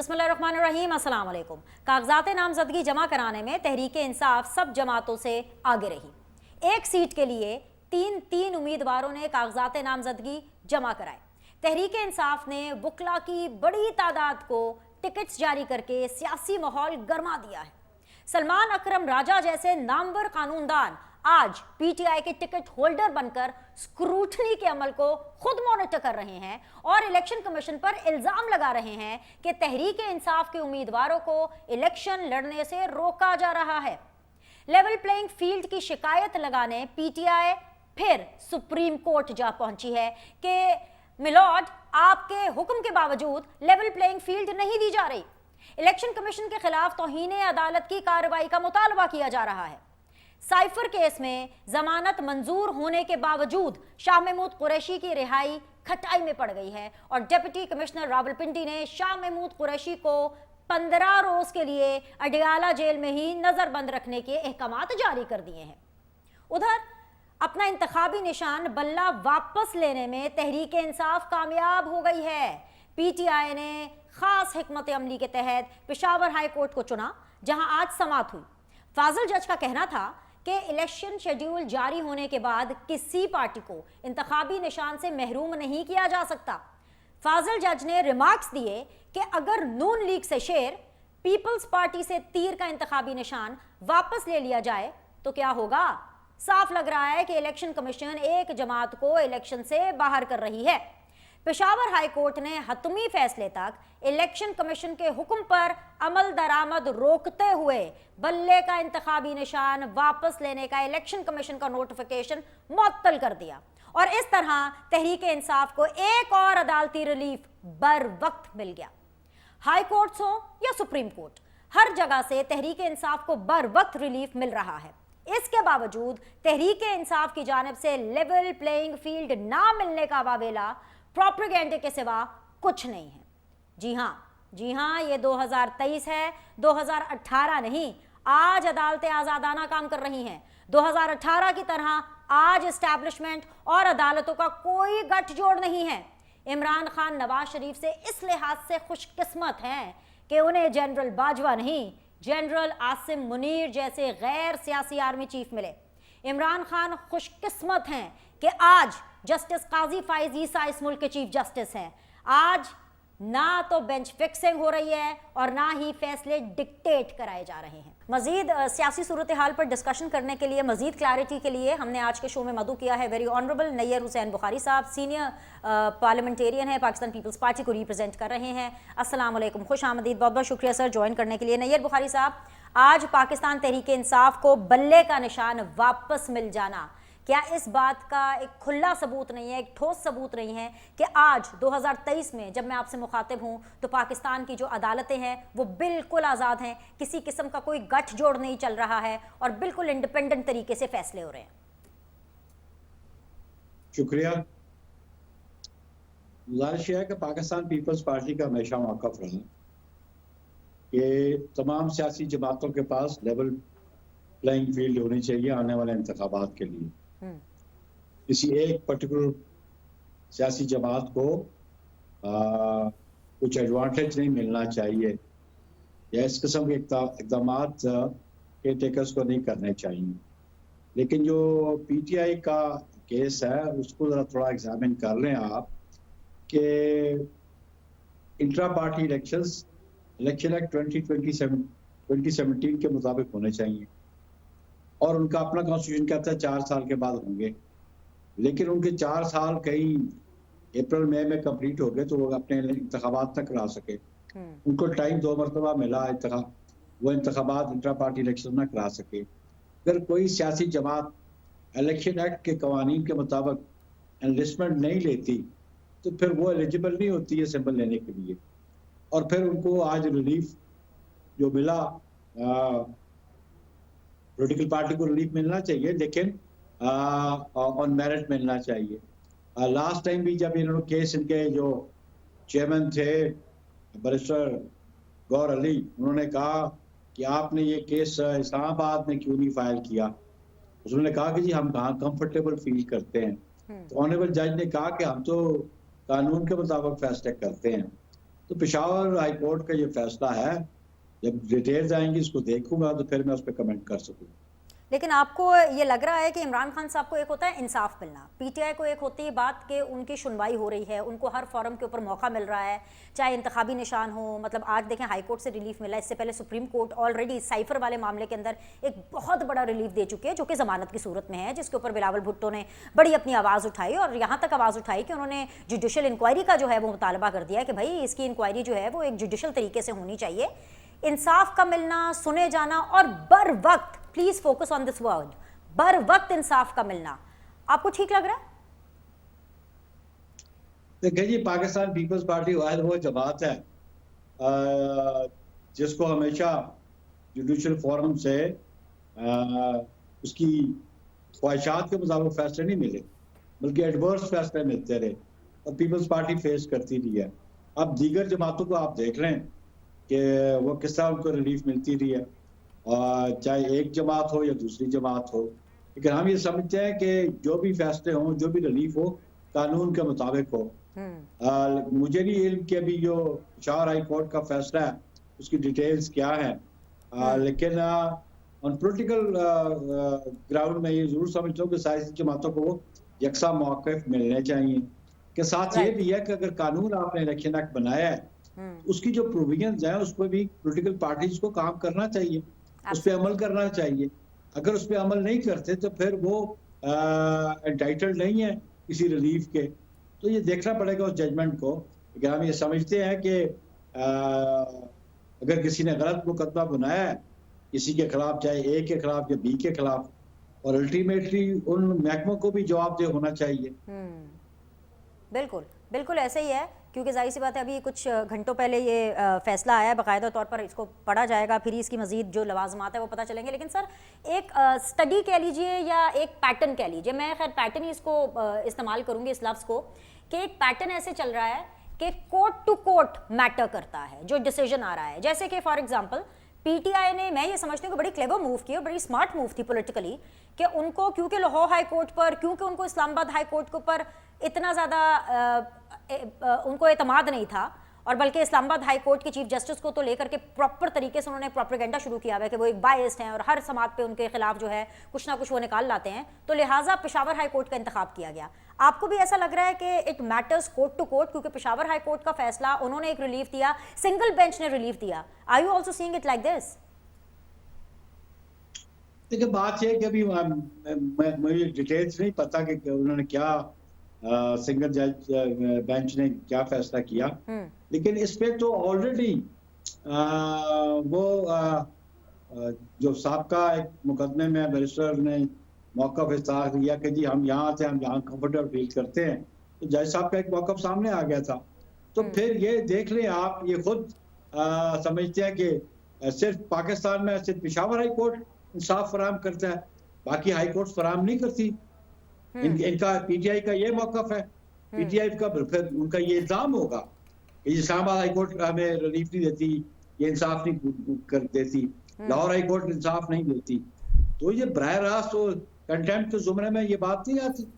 बिस्मिल्लाहिर्रहमानिर्रहीम, अस्सलाम वालेकुम। कागजात नामजदगी जमा कराने में तहरीक इंसाफ सब जमातों से आगे रही। एक सीट के लिए तीन उम्मीदवारों ने कागजात नामजदगी जमा कराए। तहरीक इंसाफ ने वकला की बड़ी तादाद को टिकट्स जारी करके सियासी माहौल गर्मा दिया है। सलमान अकरम राजा जैसे नामवर कानूनदान आज पीटीआई के टिकट होल्डर बनकर स्क्रूटनी के अमल को खुद मॉनिटर कर रहे हैं और इलेक्शन कमीशन पर इल्जाम लगा रहे हैं कि तहरीक इंसाफ के उम्मीदवारों को इलेक्शन लड़ने से रोका जा रहा है। लेवल प्लेइंग फील्ड की शिकायत लगाने पीटीआई फिर सुप्रीम कोर्ट जा पहुंची है कि मिलॉर्ड, आपके हुक्म के बावजूद लेवल प्लेइंग फील्ड नहीं दी जा रही। इलेक्शन कमीशन के खिलाफ तौहीन अदालत की कार्रवाई का मुतालबा किया जा रहा है। साइफर केस में जमानत मंजूर होने के बावजूद शाह महमूद कुरैशी की रिहाई खटाई में पड़ गई है और डिप्टी कमिश्नर रावलपिंडी ने शाह महमूद कुरैशी को 15 रोज के लिए अडियाला जेल में ही नजरबंद रखने के अहकामात जारी कर दिए हैं। उधर अपना इंतखाबी निशान बल्ला वापस लेने में तहरीक इंसाफ कामयाब हो गई है। पीटीआई ने खास हिकमत अमली के तहत पेशावर हाई कोर्ट को चुना, जहां आज समाअत हुई। फाजिल जज का कहना था कि इलेक्शन शेड्यूल जारी होने के बाद किसी पार्टी को इंतखाबी निशान से महरूम नहीं किया जा सकता। फाजिल जज ने रिमार्क्स दिए कि अगर नून लीग से शेर, पीपल्स पार्टी से तीर का इंतखाबी निशान वापस ले लिया जाए तो क्या होगा। साफ लग रहा है कि इलेक्शन कमीशन एक जमात को इलेक्शन से बाहर कर रही है। पेशावर हाई कोर्ट ने हतमी फैसले तक इलेक्शन कमीशन के हुक्म पर अमल दरामद रोकते हुए बल्ले का इंतखाबी निशान वापस लेने का इलेक्शन कमीशन का नोटिफिकेशन मुअत्तल कर दिया और इस तरह तहरीक इंसाफ को एक और अदालती रिलीफ बर वक्त मिल गया। हाई कोर्ट्स हो या सुप्रीम कोर्ट, हर जगह से तहरीक इंसाफ को बर वक्त रिलीफ मिल रहा है। इसके बावजूद तहरीक इंसाफ की जानिब से लेवल प्लेइंग फील्ड ना मिलने का वावेला प्रोपेगेंडे के सिवा कुछ नहीं है। जी हां, ये 2023 है, 2018 नहीं। आज अदालतें आजादाना काम कर रही हैं। 2018 की तरह आज एस्टैब्लिशमेंट और अदालतों का कोई गठजोड़ नहीं है। इमरान खान नवाज शरीफ से इस लिहाज से खुशकिस्मत हैं कि उन्हें जनरल बाजवा नहीं, जनरल आसिम मुनीर जैसे गैर सियासी आर्मी चीफ मिले। इमरान खान खुशकिस्मत हैं कि आज जस्टिस काजी फाइज ईसा इस मुल्क के चीफ जस्टिस हैं। आज ना तो बेंच फिक्सिंग हो रही है और ना ही फैसले डिक्टेट कराए जा रहे हैं। मजीद सियासी सूरत हाल पर डिस्कशन करने के लिए, मजीद क्लैरिटी के लिए हमने आज के शो में मदऊ किया है वेरी ऑनरेबल नैयर हुसैन बुखारी साहब, सीनियर पार्लियामेंटेरियन है, पाकिस्तान पीपल्स पार्टी को रिप्रेजेंट कर रहे हैं। अस्सलाम वालेकुम, खुश आमदीद, बहुत बहुत शुक्रिया सर ज्वाइन करने के लिए। नैयर बुखारी साहब, आज पाकिस्तान तहरीक इंसाफ को बल्ले का निशान वापस मिल जाना क्या इस बात का एक खुला सबूत नहीं है, एक ठोस सबूत नहीं है कि आज 2023 में जब मैं आपसे मुखातिब हूं तो पाकिस्तान की जो अदालतें हैं वो बिल्कुल आज़ाद हैं, किसी किस्म का कोई गठजोड़ नहीं चल रहा है और बिल्कुल इंडिपेंडेंट तरीके से फैसले हो रहे हैं। शुक्रिया। गुजारिश है कि पाकिस्तान पीपल्स पार्टी का हमेशा मौक़िफ़ रहा कि तमाम सियासी जमातों के पास लेवल प्लेइंग फील्ड होनी चाहिए आने वाले इंतखाबात के लिए। किसी एक पर्टिकुलर सियासी जमात को कुछ एडवांटेज नहीं मिलना चाहिए या इस किस्म के इक़दाम के टेकर्स को नहीं करने चाहिए। लेकिन जो पीटीआई का केस है उसको ज़रा थोड़ा एग्जामिन कर लें आप कि इंट्रा पार्टी इलेक्शन एक्ट 2017 के मुताबिक होने चाहिए और उनका अपना कॉन्स्टिट्यूशन कहता है 4 साल के बाद होंगे, लेकिन उनके 4 साल कहीं अप्रैल मई में कंप्लीट हो गए तो वो अपने इंतखाबात न करा सके। उनको टाइम 2 मरतबा मिला, वो इंतखाबात इंट्रा पार्टी इलेक्शन न करा सके। अगर कोई सियासी जमात इलेक्शन एक्ट के कवानीन के मुताबिक एनलिस्टमेंट नहीं लेती तो फिर वो एलिजिबल नहीं होती है सिंबल लेने के लिए। और फिर उनको आज रिलीफ जो मिला, पॉलिटिकल पार्टी को रिलीफ मिलना चाहिए लेकिन ऑन मेरिट मिलना चाहिए। लास्ट टाइम भी जब इन्होंने केस, इनके जो चेयरमैन थे बैरिस्टर गौर अली, उन्होंने कहा कि आपने ये केस इस्लामाबाद में क्यों नहीं फाइल किया। उन्होंने कहा कि जी हम कहाँ कंफर्टेबल फील करते हैं। तो ऑनरेबल जज ने कहा कि हम तो कानून के मुताबिक फैसले करते हैं। तो पेशावर हाई कोर्ट का ये फैसला है, जब डिटेल्स आएंगी इसको देखूंगा तो फिर मैं उस पर कमेंट कर सकूंगा। लेकिन आपको ये लग रहा है कि इमरान खान साहब को एक होता है इंसाफ मिलना, पीटीआई को एक होती है बात कि उनकी सुनवाई हो रही है, उनको हर फोरम के ऊपर मौका मिल रहा है, चाहे इंतखाबी निशान हो, मतलब आज देखें हाई कोर्ट से रिलीफ मिला, इससे पहले सुप्रीम कोर्ट ऑलरेडी साइफर वाले मामले के अंदर एक बहुत बड़ा रिलीफ दे चुकी है जो कि जमानत की सूरत में है, जिसके ऊपर बिलावल भुट्टो ने बड़ी अपनी आवाज़ उठाई और यहाँ तक आवाज़ उठाई कि उन्होंने जुडिशल इंक्वायरी का जो है वो मुतालबा कर दिया है कि भाई इसकी इंक्वायरी जो है वो एक जुडिशल तरीके से होनी चाहिए। इंसाफ का मिलना, सुने जाना और बर वक्त, please focus on this word, बर वक्त इंसाफ का मिलना आपको ठीक लग रहा है? देखिए जी, पाकिस्तान पीपल्स पार्टी वाहिद वो जमात है जिसको हमेशा जुडिशल फोरम से उसकी ख्वाहिशात के मुताबिक फैसले नहीं मिले, बल्कि एडवर्स फैसले मिलते रहे और पीपल्स पार्टी फेस करती रही है। अब दीगर जमातों को आप देख लें कि वो किस तरह उनको रिलीफ मिलती रही है, और चाहे एक जमात हो या दूसरी जमात हो। लेकिन हम ये समझते हैं कि जो भी फैसले हों, जो भी रिलीफ हो, कानून के मुताबिक हो। मुझे नहीं इल्म कि अभी जो पेशावर हाई कोर्ट का फैसला है उसकी डिटेल्स क्या है, लेकिन ऑन पॉलिटिकल ग्राउंड में ये जरूर समझता हूँ कि सियासी जमातों को यकसा मौक़िफ़ मिलने चाहिए। के साथ ये भी है कि अगर कानून आपने इलेक्शन एक्ट बनाया है उसकी जो प्रोविजंस हैं उस पर भी पॉलिटिकल पार्टीज को काम करना चाहिए, उस पर अमल करना चाहिए। अगर उस पर अमल नहीं करते तो फिर वो एंटाइटल्ड नहीं है किसी रिलीफ के। तो ये देखना पड़ेगा उस जजमेंट को। लेकिन हम ये समझते हैं कि अगर किसी ने गलत मुकदमा बनाया है किसी के खिलाफ, चाहे ए के खिलाफ या बी के खिलाफ, और अल्टीमेटली उन महकमों को भी जवाबदेह होना चाहिए। बिल्कुल बिल्कुल ऐसे ही है, क्योंकि जाहिर सी बात है अभी कुछ घंटों पहले ये फैसला आया, बाकायदा तौर पर इसको पढ़ा जाएगा, फिर इसकी मजीद जो लवाजमात है वो पता चलेंगे। लेकिन सर एक स्टडी कह लीजिए या एक पैटर्न कह लीजिए, मैं खैर पैटर्न ही इसको इस्तेमाल करूंगी इस लफ्ज़ को, कि एक पैटर्न ऐसे चल रहा है कि कोर्ट टू कोर्ट मैटर करता है जो डिसीजन आ रहा है। जैसे कि फॉर एग्जाम्पल पीटीआई ने, मैं ये समझती हूँ कि बड़ी क्लेवर मूव की और बड़ी स्मार्ट मूव थी पॉलिटिकली, कि उनको क्योंकि लाहौर हाई कोर्ट पर, क्योंकि उनको इस्लामाबाद हाई कोर्ट के ऊपर इतना ज़्यादा उनको एतमाद नहीं था, और बल्कि इस्लामाबाद हाई कोर्ट के चीफ जस्टिस को तो लेकर के प्रॉपर तरीके से उन्होंने प्रोपेगेंडा शुरू किया है कि वो एक बायस्ड हैं और हर समात पे उनके खिलाफ जो है कुछ ना कुछ वो निकाल लाते हैं, तो लिहाजा पेशावर हाई कोर्ट का इंतखाब किया गया। आपको भी ऐसा लग रहा है कि it matters court to court, क्योंकि पेशावर हाई कोर्ट का फैसला उन्होंने एक रिलीफ दिया, सिंगल बेंच ने रिलीफ दिया। Are you also seeing it like this? देखिए बात यह है कि अभी मुझे डिटेल्स नहीं पता कि उन्होंने क्या सिंगल जज बेंच ने क्या फैसला किया, लेकिन इस पे तो ऑलरेडी वो जो साबका एक मुकदमे में बैरिस्टर ने मौक़िफ़ इख्तियार किया कि जी हम यहाँ थे, हम यहाँ कंफर्टेबल फील करते हैं, तो जज साहब का एक मौक़िफ़ सामने आ गया था। तो फिर ये देख लें आप, ये खुद समझते हैं कि सिर्फ पाकिस्तान में सिर्फ पेशावर हाई कोर्ट इंसाफ फराहम करता है, बाकी हाई कोर्ट फराहम नहीं करती। इनका पीटीआई का ये मौक़िफ़ है, पीटीआई का फिर उनका ये इल्ज़ाम होगा कि इस्लामाबाद हाई कोर्ट हमें रिलीफ नहीं देती, ये इंसाफ नहीं कर देती, लाहौर हाई कोर्ट इंसाफ नहीं देती, तो ये बराह रास्त तो कंटेम्प्ट के ज़ुमरे में ये बात नहीं आती।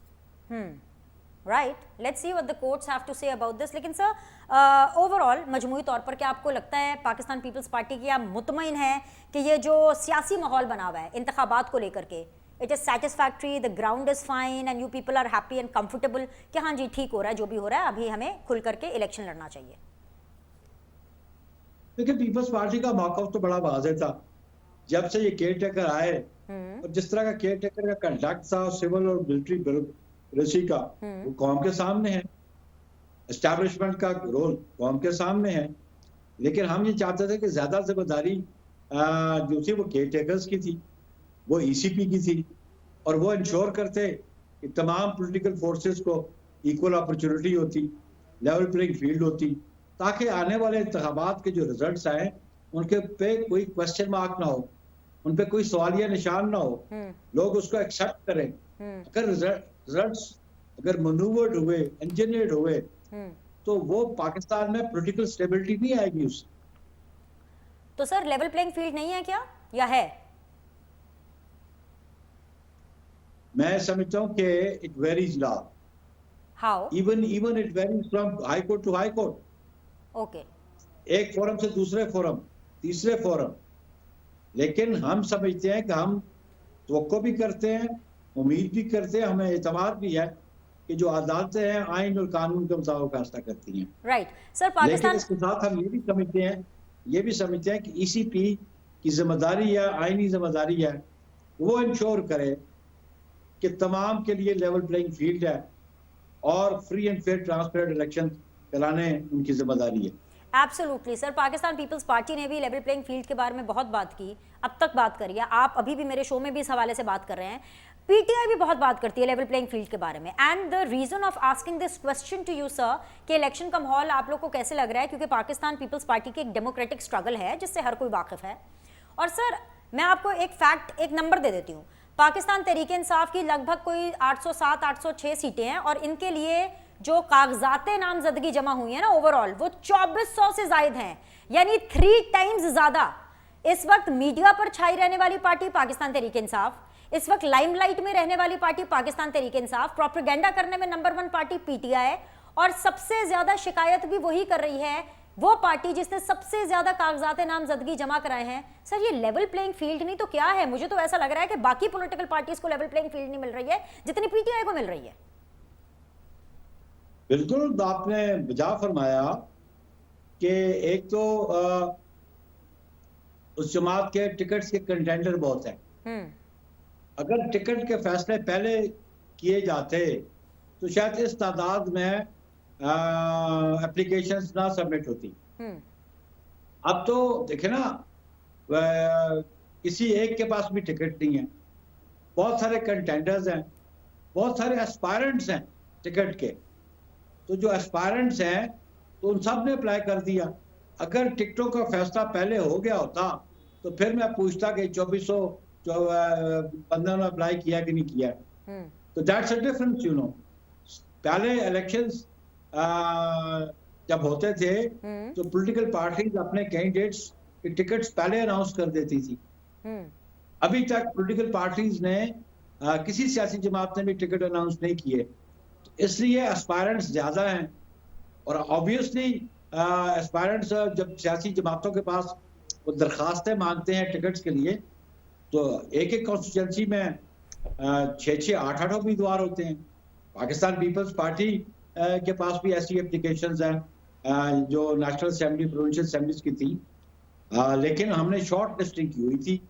Right, let's see what the courts have to say about this. लेकिन सर ओवरऑल मजमूई तौर पर क्या आपको लगता है पाकिस्तान पीपल्स पार्टी की, आप मुतमईन हैं कि ये जो सियासी माहौल बना हुआ है इंतखाबात को लेकर के, it is satisfactory, the ground is fine and you people are happy and comfortable कि हाँ जी ठीक हो रहा है जो भी हो रहा है, अभी हमें खुल करके इलेक्शन लड़ना चाहिए? देखिए पीपल्स पार्टी का मौक़िफ़ तो बड़ा वाज़ेह था जब से ये केयर टेकर आए, और जिस तरह का केयर टेकर का कंडक्ट था सिविल और मिलिट्री ब्यूरोक्रेसी का, वो कौम के सामने है, एस्टैब्लिशमेंट का रोल कौम के सामने है। लेकिन हम ये चाहते थे कि ज़्यादा जिम्मेदारी जो थी वो केयर टेकर्स की थी, वो ईसीपी की थी, और वो इंश्योर करते कि तमाम पॉलिटिकल फोर्सेस को इक्वल अपॉर्चुनिटी होती, लेवल प्लेइंग फील्ड होती, ताकि आने वाले इंतखाबात के जो रिजल्ट्स आए उनके पे कोई क्वेश्चन मार्क ना हो, उन पे कोई सवालिया निशान ना हो, लोग उसको एक्सेप्ट करें। अगर रिजल्ट्स अगर मनूवर्ड हुए, इंजीनियर्ड हुए, तो वो पाकिस्तान में पॉलिटिकल स्टेबिलिटी नहीं आएगी उससे। तो सर लेवल प्लेइंग फील्ड नहीं है क्या, या है? मैं समझता हूँ कि it varies law, how even it varies from high court to high court. Okay, एक फोरम से दूसरे फोरम, तीसरे फोरम, लेकिन हम समझते हैं कि हम तवक्को भी करते हैं, उम्मीद भी करते हैं, हमें एतमाद भी है कि जो अदालतें हैं आइन और कानून के मुताबिक फैसला करती हैं। राइट सर, लेकिन पाकिस्तान इसके साथ हम ये भी समझते हैं कि ईसीपी की जिम्मेदारी या आईनी जिम्मेदारी है वो इंश्योर करे कि तमाम के लिए लेवल प्लेइंग फील्ड है और free and fair transparent election कराने उनकी जिम्मेदारी है। Absolutely sir, Pakistan Peoples Party ने भी लेवल प्लेइंग फील्ड के बारे में बहुत बात की, अब तक बात करी है, आप अभी भी मेरे शो में भी इस हवाले से बात कर रहे हैं। पीटीआई भी बहुत बात करती है लेवल प्लेइंग फील्ड के बारे में। And the reason of asking this question to you sir कि इलेक्शन का माहौल आप लोग को कैसे लग रहा है, क्योंकि पाकिस्तान पीपल्स पार्टी की एक डेमोक्रेटिक स्ट्रगल है जिससे हर कोई वाकिफ है। और सर मैं आपको एक फैक्ट, एक नंबर दे देती हूँ। पाकिस्तान तहरीक इंसाफ की लगभग कोई 807 806 सीटें हैं और इनके लिए जो कागजाते नामजदगी जमा हुई है ना ओवरऑल, वो 2400 से जायद हैं, यानी 3 टाइम्स ज्यादा। इस वक्त मीडिया पर छाई रहने वाली पार्टी पाकिस्तान तहरीक इंसाफ, इस वक्त लाइमलाइट में रहने वाली पार्टी पाकिस्तान तहरीक इंसाफ, प्रोपेगेंडा करने में नंबर 1 पार्टी पीटीआई, और सबसे ज्यादा शिकायत भी वही कर रही है, वो पार्टी जिसने सबसे ज्यादा कागजात नामजदगी जमा कराए हैं। सर ये लेवल प्लेइंग फील्ड नहीं तो क्या है? मुझे तो ऐसा लग रहा है कि बाकी पॉलिटिकल पार्टीज को लेवल प्लेइंग फील्ड नहीं मिल रही है जितनी पीटीआई को मिल रही है। बिल्कुल आपने बजा फरमाया कि एक तो उस जमात के टिकट्स के कंटेंडर बहुत हैं। अगर टिकट के फैसले पहले किए जाते तो शायद इस तादाद में एप्लीकेशंस ना सबमिट होती। अब तो देखे ना, किसी एक के पास भी टिकट नहीं है, बहुत सारे कंटेंडर्स हैं, बहुत सारे एस्पायरेंट्स हैं टिकट के। तो जो एस्पायरेंट्स हैं तो उन सब ने अप्लाई कर दिया। अगर टिकटों का फैसला पहले हो गया होता तो फिर मैं पूछता कि 2400 बंदों ने अप्लाई किया कि नहीं किया। तो that's a difference, you know. पहले इलेक्शंस जब होते थे तो पॉलिटिकल पार्टीज अपने कैंडिडेट्स के टिकट्स पहले अनाउंस कर देती थी। अभी तक पॉलिटिकल पार्टीज ने किसी सियासी जमात ने भी टिकट अनाउंस नहीं किए, तो इसलिए एस्पायरेंट्स ज्यादा हैं। और ऑब्वियसली एस्पायरेंट्स जब सियासी जमातों के पास वो दरखास्तें मांगते हैं टिकट्स के लिए, तो एक एक कॉन्स्टिट्यूंसी में 6-6 8-8 उम्मीदवार होते हैं। पाकिस्तान पीपल्स पार्टी के पास भी ऐसी एप्लीकेशंस हैं जो नेशनल असेंबली, प्रोविंशियल असेंबलीज की थी, लेकिन हमने शॉर्ट लिस्टिंग की हुई थी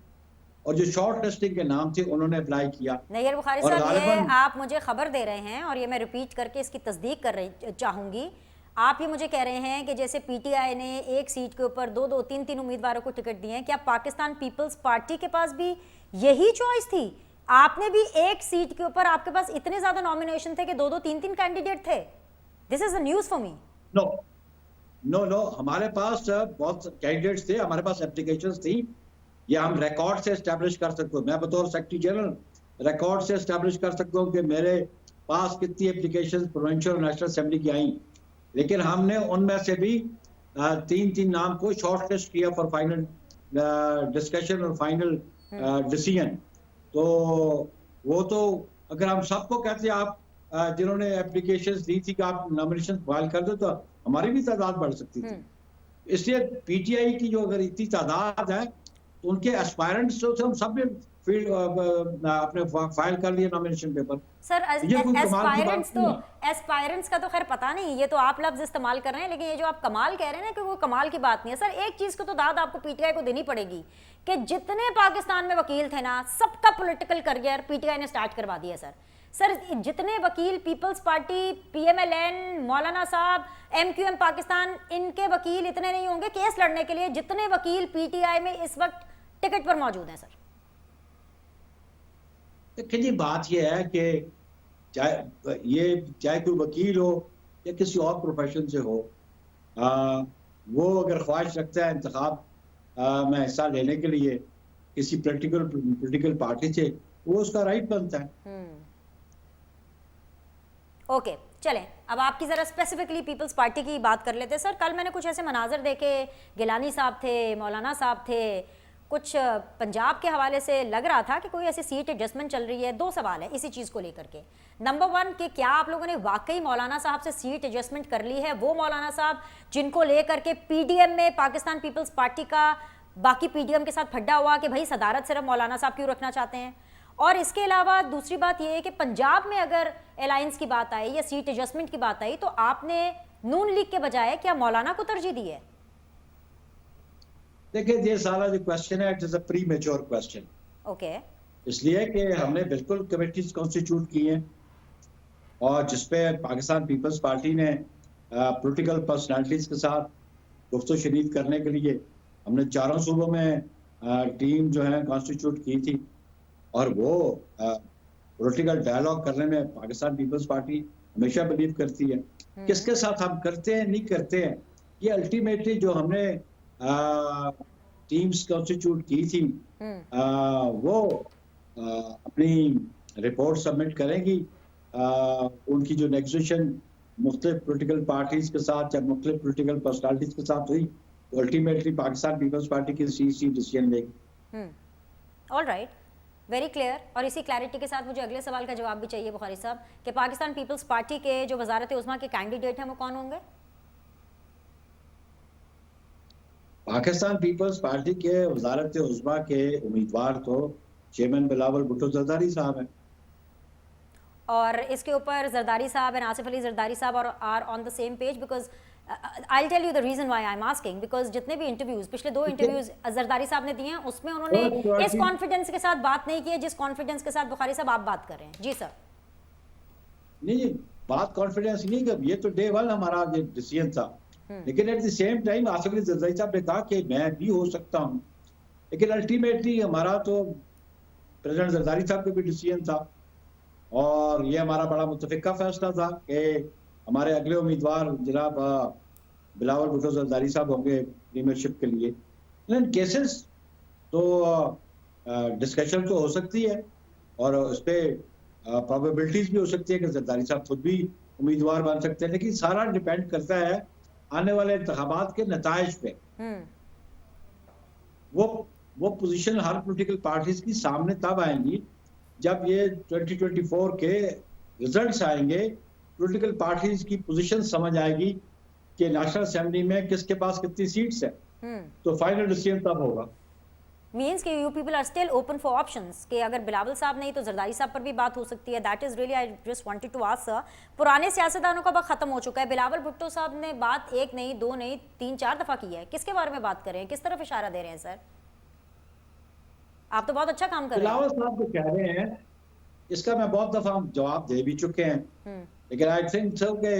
और जो शॉर्ट लिस्टिंग के नाम थे उन्होंने अप्लाई किया। नैयर बुखारी साहब, ये आप मुझे खबर दे रहे हैं और ये मैं रिपीट करके इसकी तस्दीक कर रही चाहूंगी। आप ये मुझे कह रहे हैं कि जैसे पीटीआई ने एक सीट के ऊपर 2-2, 3-3 उम्मीदवारों को टिकट दिए हैं, क्या पाकिस्तान पीपल्स पार्टी के पास भी यही चॉइस थी? आपने भी एक सीट के ऊपर, आपके पास इतने ज्यादा नॉमिनेशन थे कि 2-2, 3-3 कैंडिडेट थे। This is a news for me. No, हमारे पास बहुत कैंडिडेट्स थे, हमारे पास एप्लीकेशंस थी। ये हम रिकॉर्ड से एस्टैब्लिश कर सकते हो। मैं बतौर सेक्रेटरी जनरल रिकॉर्ड से एस्टैब्लिश कर सकता हूँ कि मेरे पास कितनी एप्लीकेशंस प्रोविंशियल और नेशनल असेंबली की आई। लेकिन हमने उनमें से भी 3-3 नाम को शॉर्ट लिस्ट किया फॉर फाइनल डिस्कशन और फाइनल डिसीजन। तो वो तो अगर हम सबको कहते आप जिन्होंने एप्लीकेशंस दी थी कि आप नॉमिनेशन फाइल कर दो, तो हमारी भी तादाद बढ़ सकती थी। इसलिए पीटीआई की जो अगर इतनी तादाद है तो उनके एस्पायरेंट्स जो थे हम सब ने फील्ड अपने फाइल कर लिए नॉमिनेशन पेपर। सर एस्पायरेंट्स का तो खैर पता नहीं, ये तो आप लफ्ज इस्तेमाल कर रहे हैं, लेकिन ये जो आप कमाल कह रहे हैं ना कि वो कमाल की बात नहीं है। सर एक चीज को तो दाद आपको पीटीआई को देनी पड़ेगी कि जितने पाकिस्तान में वकील थे ना, सबका पॉलिटिकल करियर पीटीआई ने स्टार्ट करवा दिया। सर जितने वकील पीपल्स पार्टी, पीएमएलएन, मौलाना साहब, एमक्यूएम पाकिस्तान, इनके वकील इतने नहीं होंगे केस लड़ने के लिए जितने वकील पीटीआई में इस वक्त टिकट पर मौजूद हैं। सर देखिए जी, बात यह है कि चाहे कोई वकील हो या किसी और प्रोफेशन से हो, वो अगर ख्वाहिश रखता है इंतखाब में हिस्सा लेने के लिए किसी पॉलिटिकल पार्टी से, वो उसका राइट बनता है। ओके, चलें अब आपकी ज़रा स्पेसिफिकली पीपल्स पार्टी की बात कर लेते हैं। सर कल मैंने कुछ ऐसे मनाजर देखे, गिलानी साहब थे, मौलाना साहब थे, कुछ पंजाब के हवाले से लग रहा था कि कोई ऐसी सीट एडजस्टमेंट चल रही है। दो सवाल है इसी चीज़ को लेकर के। नंबर वन कि क्या आप लोगों ने वाकई मौलाना साहब से सीट एडजस्टमेंट कर ली है, वो मौलाना साहब जिनको लेकर के पीडीएम में पाकिस्तान पीपल्स पार्टी का बाकी पीडीएम के साथ फड्डा हुआ कि भाई सदारत सिर्फ मौलाना साहब क्यों रखना चाहते हैं। और इसके अलावा दूसरी बात यह है कि पंजाब में अगर अलायंस की बात आई या सीट एडजस्टमेंट की बात आई तो आपने नून लीग के बजाय क्या मौलाना को तरजीह दी है? देखिए, ये सारा जो क्वेश्चन है it is a pre mature question. Okay. इसलिए कि हमने बिल्कुल कमेटीज कॉन्स्टिट्यूट की हैं और जिसपे पाकिस्तान पीपल्स पार्टी ने पॉलिटिकल पर्सनालिटीज के साथ गुफ्तगू शरीक करने के लिए हमने चारों सूबों में टीम जो है कॉन्स्टिट्यूट की थी। और वो पॉलिटिकल डायलॉग करने में पाकिस्तान पीपल्स पार्टी हमेशा बिलीव करती है। किसके साथ हम करते हैं नहीं करते हैं, ये अल्टीमेटली जो हमने टीम्स कॉन्स्टिट्यूट की थी वो अपनी रिपोर्ट सबमिट करेंगी। उनकी जो नेगोशिएशन मुख्तलिफ पॉलिटिकल पार्टीज के साथ या मुख्तलिफ पॉलिटिकल पर्सनालिटीज के साथ हुई तो अल्टीमेटली पाकिस्तान पीपल्स पार्टी की सीसी डिसीजन लेगी। All right, very clear. और इसी क्लैरिटी के साथ मुझे अगले सवाल का जवाब भी चाहिए बुखारी साहब कि पाकिस्तान पीपल्स पार्टी के जो वजारत उज़्मा के कैंडिडेट हैं वो कौन होंगे? पाकिस्तान पीपल्स पार्टी के वजारत उज़्मा के उम्मीदवार तो चेयरमैन बिलावल भुट्टो जरदारी साहब हैं। और इसके ऊपर जरदारी साहब and Asif Ali Zardari sahab are on the same page because I tell you the reason why I am asking because जितने भी इंटरव्यूज पिछले 2 इंटरव्यूज जरदारी साहब ने दिए हैं उसमें उन्होंने इस कॉन्फिडेंस के साथ बात नहीं की है जिस कॉन्फिडेंस के साथ बुखारी साहब आप बात कर रहे हैं। जी सर। नहीं, बात कॉन्फिडेंस नहीं कर, ये तो डे वन हमारा ये डिसीजन था। लेकिन at the same time Asif Ali Zardari साहब ने कहा कि मैं भी हो सकता हूँ। लेकिन अल्टीमेटली हमारा तो प्रेसिडेंट जरदारी साहब का भी डिसीजन था और ये हमारा बड़ा मुत्तफिका फैसला था कि हमारे अगले उम्मीदवार जनाब बिलावल भुट्टो जरदारी साहब होंगे प्रीमियरशिप के लिए। लेकिन केसेस तो डिस्कशन तो हो सकती है और उस पर प्रोबेबिलिटीज भी हो सकती है कि जरदारी साहब खुद भी उम्मीदवार बन सकते हैं। लेकिन सारा डिपेंड करता है आने वाले इंतखाबात के नताइज पे। वो पोजीशन हर पॉलिटिकल पार्टीज की सामने तब आएंगी जब ये 2024 के रिजल्ट्स आएंगे। पॉलिटिकल पार्टीज की पोजीशन समझ आएगी कि नेशनल असेंबली में किसके पास कितनी सीट्स है, तो फाइनल डिसीजन तब होगा। मीन्स कि you people are still open for options कि अगर बिलावल साहब नहीं तो जरदारी साहब पर भी बात हो सकती है। That is really I just wanted to ask sir. पुराने सियासतदानों का वक्त खत्म हो चुका है। बिलावल भुट्टो साहब ने बात 1 नहीं 2 नहीं 3-4 दफा की है। किसके बारे में बात कर रहे हैं, किस तरफ इशारा दे रहे हैं सर? आप तो बहुत अच्छा काम कर रहे हैं। बिलावल साहब जो कह रहे हैं इसका मैं बहुत दफा जवाब दे भी चुके हैं, लेकिन आई थिंक सो कि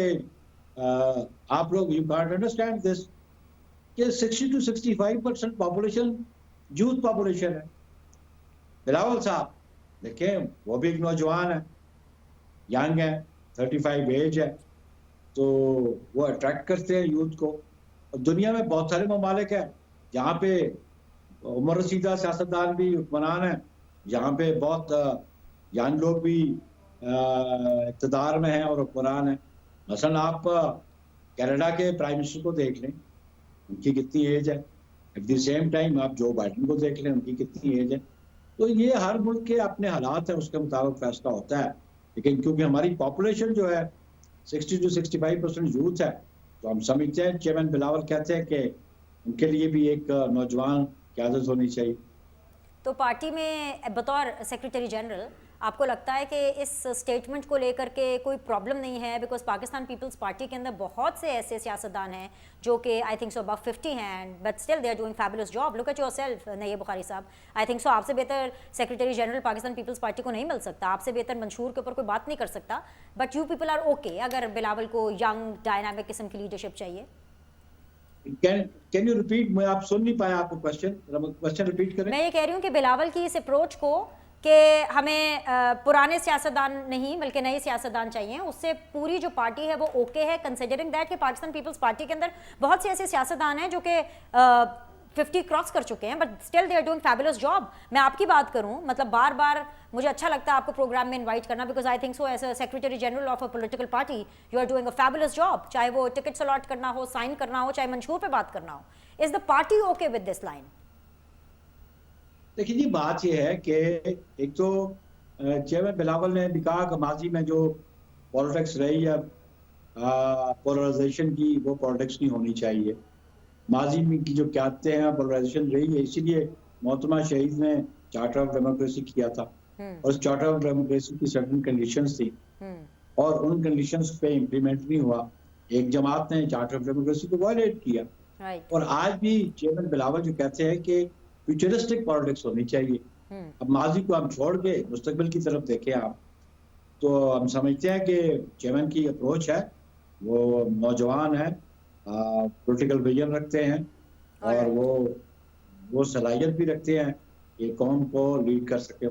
आप लोग यू कांट अंडरस्टैंड दिस कि 60 to 65% पॉपुलेशन यूथ पॉपुलेशन है। बिलावल साहब देखें वो भी एक नौजवान है, यंग है, 35 एज है, तो वो अट्रैक्ट करते हैं यूथ को। और दुनिया में बहुत सारे ममालिक है जहाँ पे उम्र रसीदा सियासतदान भी हुक्मरान है, यहाँ पे बहुत यंग लोग भी इक़्तिदार में हैं और हुक्मरान हैं। मसलन आप कनाडा के प्राइम मिनिस्टर को देख लें, उनकी कितनी एज है। एट द सेम टाइम आप जो बाइडन को देख लें, उनकी कितनी एज है। तो ये हर मुल्क के अपने हालात हैं, उसके मुताबिक फैसला होता है। लेकिन क्योंकि हमारी पॉपुलेशन जो है 60 to 65% यूथ है, तो हम समझते हैं चेयरमैन बिलावल कहते हैं कि उनके लिए भी एक नौजवान क़यादत होनी चाहिए। तो पार्टी में बतौर सेक्रेटरी जनरल आपको लगता है कि इस स्टेटमेंट को लेकर के कोई प्रॉब्लम नहीं है? बिकॉज पाकिस्तान पीपल्स पार्टी के अंदर बहुत से ऐसे सियासतदान हैं जो कि आई थिंक सो अबव 50 हैं, but still they are doing fabulous job. Look at yourself Naib Bukhari sahab, I think so आपसे बेहतर secretary general Pakistan Peoples Party को नहीं मिल सकता, आपसे बेहतर मंशूर के ऊपर कोई बात नहीं कर सकता। But you people are okay अगर बिलावल को यंग डायनामिक किस्म की लीडरशिप चाहिए। Can you repeat? मैं आप सुन नहीं पाया आपको क्वेश्चन रिपीट करें। मैं ये कह रही हूँ कि बिलावल की इस अप्रोच को कि हमें पुराने सियासतदान नहीं बल्कि नए सियासतदान चाहिए, उससे पूरी जो पार्टी है वो ओके है, कंसिडरिंग दैट कि पाकिस्तान पीपल्स पार्टी के अंदर बहुत से ऐसे सियासतदान हैं जो कि 50 क्रॉस कर चुके हैं but still they are doing fabulous job. मैं आपकी बात करूं, मतलब बार बार मुझे अच्छा लगता है आपको प्रोग्राम में इनवाइट करना, because I think so as a secretary general of a political party you are doing a fabulous job, चाहे वो टिकट्स अलॉट करना हो, साइन करना हो, चाहे मंशूर पे बात करना हो। Is the party okay with this line? देखिए जी, बात यह है कि एक तो चेयरमैन बिलावल ने भी कहा कि माजी में जो पॉलिटिक्स रही है पोलराइजेशन की, वो पॉलिटिक्स नहीं होनी चाहिए। माजी में की जो क्यादतें हैं पोलराइजेशन रही है, इसीलिए मोहतरमा शहीद ने चार्टर ऑफ डेमोक्रेसी किया था और उस चार्टर ऑफ डेमोक्रेसी की सर्टेन कंडीशंस थी और उन कंडीशंस पे इम्प्लीमेंट नहीं हुआ। एक जमात ने चार्टर ऑफ डेमोक्रेसी को वायलेट किया। और आज भी चेयरमैन बिलावल जो कहते हैं कि फ्यूचरिस्टिक पॉलिटिक्स होनी चाहिए, अब माजी को हम छोड़ के मुस्तकबिल की तरफ देखें आप, तो हम समझते हैं कि चेयरमैन की अप्रोच है, वो नौजवान है, पॉलिटिकल विजन रखते हैं और वो सलाहियत भी रखते हैं कि कौम को लीड कर सके।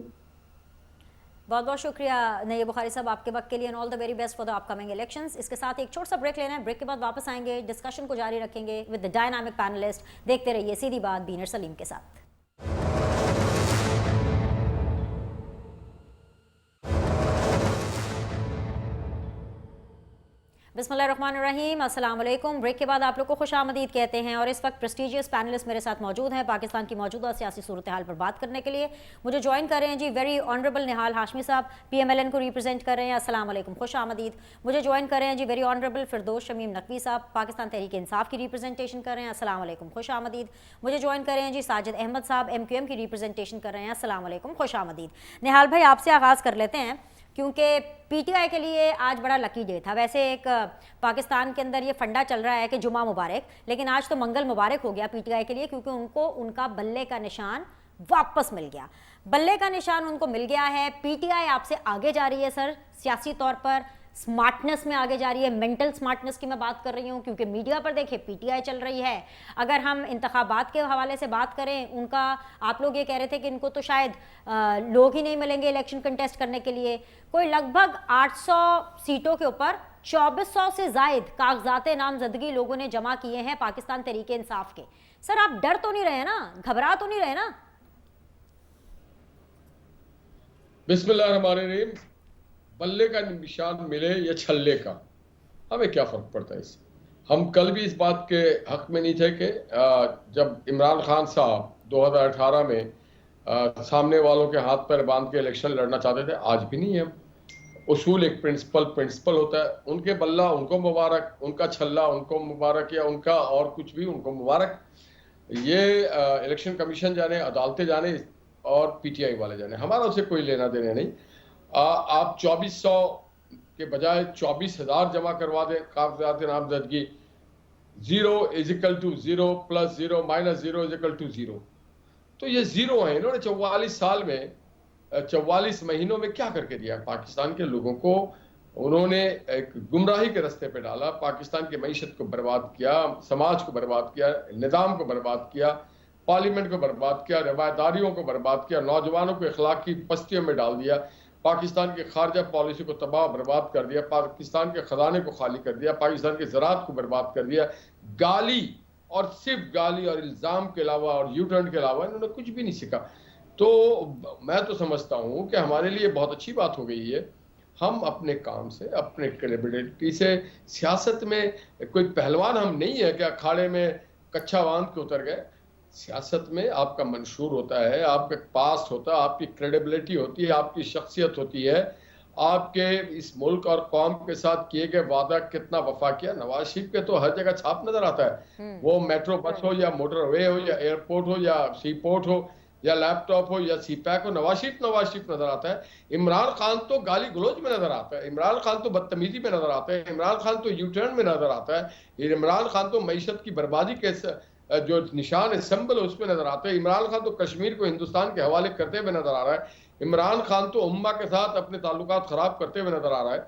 बहुत बहुत शुक्रिया नईब बुखारी साहब आपके वक्त के लिए, and all the very best for the upcoming elections. इसके साथ एक छोटा सा ब्रेक लेना है, ब्रेक के बाद वापस आएंगे, डिस्कशन को जारी रखेंगे विद द डायनामिक पैनलिस्ट। देखते रहिए सीधी बात बीनर सलीम के साथ। बिस्मिल्लाहिर्रहमानिर्रहीम, अस्सलाम वालेकुम। ब्रेक के बाद आप लोग को खुश आमदीद कहते हैं और इस वक्त प्रेस्टीजियस पैनलिस्ट मेरे साथ मौजूद हैं पाकिस्तान की मौजूदा सियासी सूरत हाल पर बात करने के लिए। मुझे ज्वाइन कर रहे हैं जी वेरी ऑनरेबल निहाल हाशमी साहब, PMLN को रिप्रेजेंट कर रहे हैं, अस्सलाम वालेकुम, खुश आमदीद। मुझे ज्वाइन कर रहे हैं जी वेरी ऑनरेबल फिरदौस शमीम नकवी साहब, पाकिस्तान तहरीक इंसाफ की रिप्रेजेंटेशन कर रहे हैं, अस्सलाम वालेकुम, खुश आमदीद। मुझे ज्वाइन कर रहे हैं जी साजिद अहमद साहब, MQM की रिप्रेजेंटेशन कर रहे हैं, अस्सलाम वालेकुम, खुश आमदीद। निहाल भाई, आपसे आगाज़ कर लेते हैं क्योंकि PTI के लिए आज बड़ा लकी डे था। वैसे एक पाकिस्तान के अंदर ये फंडा चल रहा है कि जुमा मुबारक, लेकिन आज तो मंगल मुबारक हो गया PTI के लिए, क्योंकि उनको उनका बल्ले का निशान वापस मिल गया। बल्ले का निशान उनको मिल गया है। PTI आपसे आगे जा रही है सर, सियासी तौर पर स्मार्टनेस में आगे जा रही है। मेंटल स्मार्टनेस की मैं बात कर रही हूँ, क्योंकि मीडिया पर देखिए PTI चल रही है। अगर हम इंतखाबात के हवाले से बात करें, उनका आप लोग ये कह रहे थे कि इनको तो शायद लोग ही नहीं मिलेंगे इलेक्शन कंटेस्ट करने के लिए। कोई लगभग 800 सीटों के ऊपर 2400 से जायद कागजात नामजदगी लोगों ने जमा किए हैं पाकिस्तान तहरीक इंसाफ के। सर आप डर तो नहीं रहे ना, घबरा तो नहीं रहे ना? बिस्मिल्लाहिर्रहमानिर्रहीम। बल्ले का निशान मिले या छल्ले का, हमें क्या फ़र्क पड़ता है इससे। हम कल भी इस बात के हक में नहीं थे कि जब इमरान खान साहब 2018 में सामने वालों के हाथ पर बांध के इलेक्शन लड़ना चाहते थे, आज भी नहीं है। उसूल एक प्रिंसिपल होता है, उनके बल्ला उनको मुबारक, उनका छल्ला उनको मुबारक, या उनका और कुछ भी उनको मुबारक। ये इलेक्शन कमीशन जाने, अदालतें जाने और PTI वाले जाने, हमारा उससे कोई लेना देना नहीं। आप 2400 के बजाय 24,000 जमा करवा दें कागजात नामजदगी। 0 = 0 + 0 - 0 = 0। तो ये जीरो है। इन्होंने 44 साल में 44 महीनों में क्या करके दिया पाकिस्तान के लोगों को। उन्होंने एक गुमराही के रास्ते पे डाला, पाकिस्तान की मईशत को बर्बाद किया, समाज को बर्बाद किया, निज़ाम को बर्बाद किया, पार्लियामेंट को बर्बाद किया, रवायदारियों को बर्बाद किया, नौजवानों को इखलाक की पस्तियों में डाल दिया, पाकिस्तान की खारजा पॉलिसी को तबाह बर्बाद कर दिया, पाकिस्तान के खजाने को खाली कर दिया, पाकिस्तान के ज़राअत को बर्बाद कर दिया। गाली और सिर्फ गाली और इल्ज़ाम के अलावा और U-टर्न के अलावा इन्होंने कुछ भी नहीं सीखा। तो मैं तो समझता हूँ कि हमारे लिए बहुत अच्छी बात हो गई है। हम अपने काम से, अपने क्रेडिबिलिटी से, सियासत में कोई पहलवान हम नहीं है कि अखाड़े में कच्चा बांध के उतर गए। सियासत में आपका मंशूर होता है, आपका पास्ट होता है, आपकी क्रेडिबिलिटी होती है, आपकी शख्सियत होती है, आपके इस मुल्क और कौम के साथ किए गए वादा कितना वफा किया। नवाज शरीफ के तो हर जगह छाप नजर आता है, वो मेट्रो बस हो या मोटरवे हो या एयरपोर्ट हो या सी पोर्ट हो या लैपटॉप हो या CPAC हो, नवाज शरीफ नजर आता है। इमरान खान तो गाली गलौज में नजर आता है, इमरान खान तो बदतमीजी में नजर आता है, इमरान खान तो U-टर्न में नजर आता है, इमरान खान तो मईशत की बर्बादी के जो निशान है, सिंबल है, उसमें नजर आता है। इमरान खान तो कश्मीर को हिंदुस्तान के हवाले करते हुए नजर आ रहा है। इमरान खान तो उम्मा के साथ अपने ताल्लुकात खराब करते हुए नजर आ रहा है।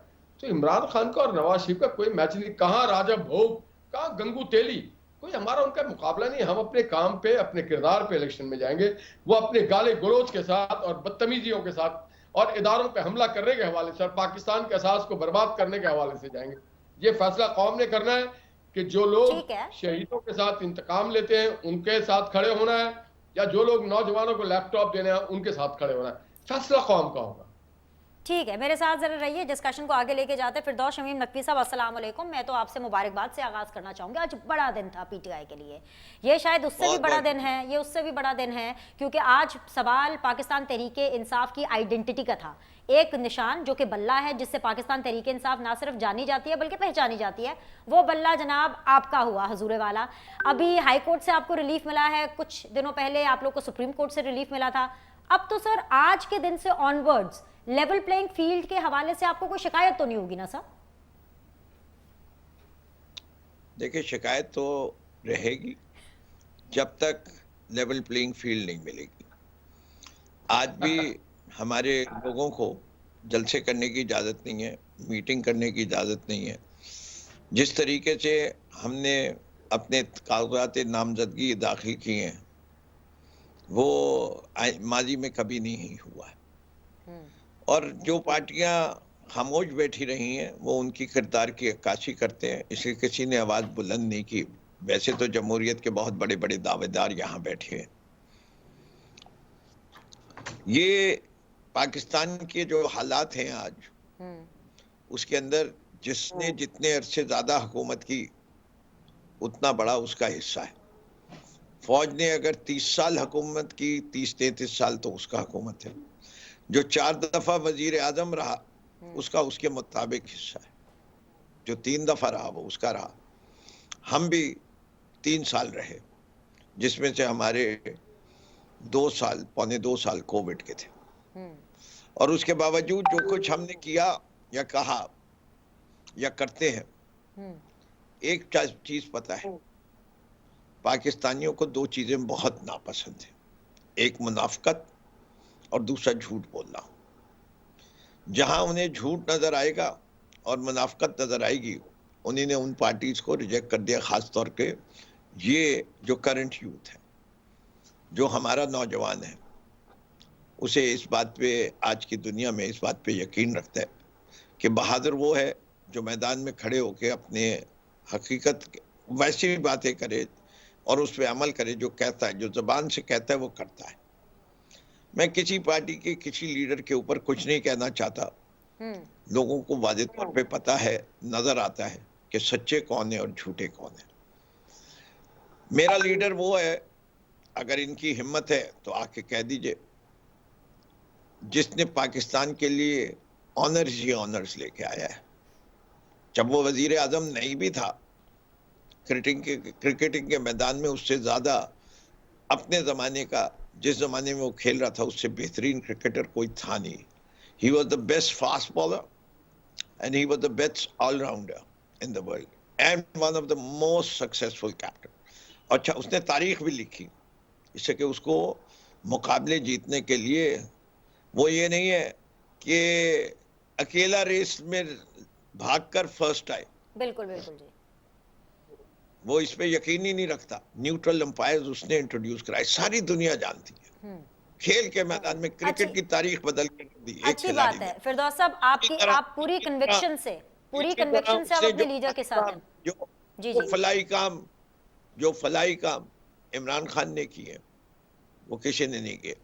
तो इमरान खान का और नवाज शरीफ का कोई मैच नहीं। कहाँ राजा भोग, कहाँ गंगू तेली, कोई हमारा उनका मुकाबला नहीं। हम अपने काम पे, अपने किरदार पे इलेक्शन में जाएंगे। वो अपने गाले गलोच के साथ और बदतमीजियों के साथ और इदारों पे हमला करने के हवाले से, पाकिस्तान के असास को बर्बाद करने के हवाले से जाएंगे। ये फैसला कौम ने करना है कि जो लोग शहीदों के साथ इंतकाम लेते हैं उनके साथ खड़े होना है, या जो लोग नौजवानों को लैपटॉप देने हैं उनके साथ खड़े होना है। फैसला कौम का होगा। ठीक है, मेरे साथ जरा रहिए, डिस्कशन को आगे लेके जाते हैं। फिरदौस शमीम नकवी साहब, अस्सलाम वालेकुम। मैं तो आपसे मुबारकबाद से आगाज़ करना चाहूँगी। आज बड़ा दिन था पीटीआई के लिए, ये शायद उससे भी बड़ा दिन है, ये उससे भी बड़ा दिन है, क्योंकि आज सवाल पाकिस्तान तहरीके इंसाफ की आइडेंटिटी का था। एक निशान जो कि बल्ला है, जिससे पाकिस्तान तहरीके इंसाफ ना सिर्फ जानी जाती है बल्कि पहचानी जाती है, वो बल्ला जनाब आपका हुआ, हजूर वाला। अभी हाई कोर्ट से आपको रिलीफ मिला है, कुछ दिनों पहले आप लोग को सुप्रीम कोर्ट से रिलीफ मिला था। अब तो सर आज के दिन से ऑनवर्ड्स लेवल प्लेइंग फील्ड के हवाले से आपको कोई शिकायत तो नहीं होगी ना सर? देखिए, शिकायत तो रहेगी जब तक लेवल प्लेइंग फील्ड नहीं मिलेगी। आज भी हमारे लोगों को जलसे करने की इजाज़त नहीं है, मीटिंग करने की इजाज़त नहीं है। जिस तरीके से हमने अपने कागजात नामजदगी दाखिल किए हैं वो माजी में कभी नहीं हुआ है। और जो पार्टियां खामोश बैठी रही हैं वो उनकी किरदार की अक्कासी करते हैं, इसलिए किसी ने आवाज़ बुलंद नहीं की। वैसे तो जमहूरियत के बहुत बड़े बड़े दावेदार यहाँ बैठे हैं। ये पाकिस्तान के जो हालात हैं आज, उसके अंदर जिसने जितने अरसे ज़्यादा हुकूमत की उतना बड़ा उसका हिस्सा है। फौज ने अगर 30 साल हुकूमत की, 30-33 साल तो उसका हुकूमत है। जो 4 दफ़ा वजीर आज़म रहा उसका उसके मुताबिक हिस्सा है। जो 3 दफ़ा रहा वो उसका रहा। हम भी 3 साल रहे, जिसमें से हमारे 2 साल, पौने 2 साल कोविड के थे। और उसके बावजूद जो कुछ हमने किया या कहा या करते हैं, एक चीज़ पता है, पाकिस्तानियों को 2 चीज़ें बहुत नापसंद हैं। एक मुनाफिकत और दूसरा झूठ बोलना। जहां उन्हें झूठ नजर आएगा और मुनाफिकत नजर आएगी, उन्हीं ने उन पार्टीज को रिजेक्ट कर दिया। खास तौर पे ये जो करंट यूथ है, जो हमारा नौजवान है, उसे इस बात पे, आज की दुनिया में इस बात पे यकीन रखता है कि बहादुर वो है जो मैदान में खड़े होकर अपने हकीकत वैसी बातें करे और उस पर अमल करे जो कहता है, जो जबान से कहता है वो करता है। मैं किसी पार्टी के किसी लीडर के ऊपर कुछ नहीं कहना चाहता। लोगों को वाज़ेह तौर पे पता है, नजर आता है कि सच्चे कौन है और झूठे कौन है। मेरा लीडर वो है, अगर इनकी हिम्मत है तो आके कह दीजिए, जिसने पाकिस्तान के लिए ऑनर्स ही ऑनर्स लेके आया है। जब वो वजीर आजम नहीं भी था, क्रिकेटिंग के मैदान में उससे ज्यादा अपने जमाने का, जिस जमाने में वो खेल रहा था, उससे बेहतरीन क्रिकेटर कोई था नहीं। He was the best fast bowler and he was the best allrounder in the world and one of the most successful captain. अच्छा, उसने तारीख भी लिखी, इससे कि उसको मुकाबले जीतने के लिए वो ये नहीं है कि अकेला रेस में भागकर फर्स्ट आए। बिल्कुल बिल्कुल जी। वो इस पे यकीन ही नहीं रखता। न्यूट्रल अंपायर्स उसने इंट्रोड्यूस कराए, सारी दुनिया जानती है। खेल के मैदान में क्रिकेट की तारीख बदल के दी एक अच्छी बात है फिरदौस साहब, आप पूरी कन्विक्शन से आप अपने लीडर के साथ हैं। जो फलाई काम इमरान खान ने किए वो किसी ने नहीं किए।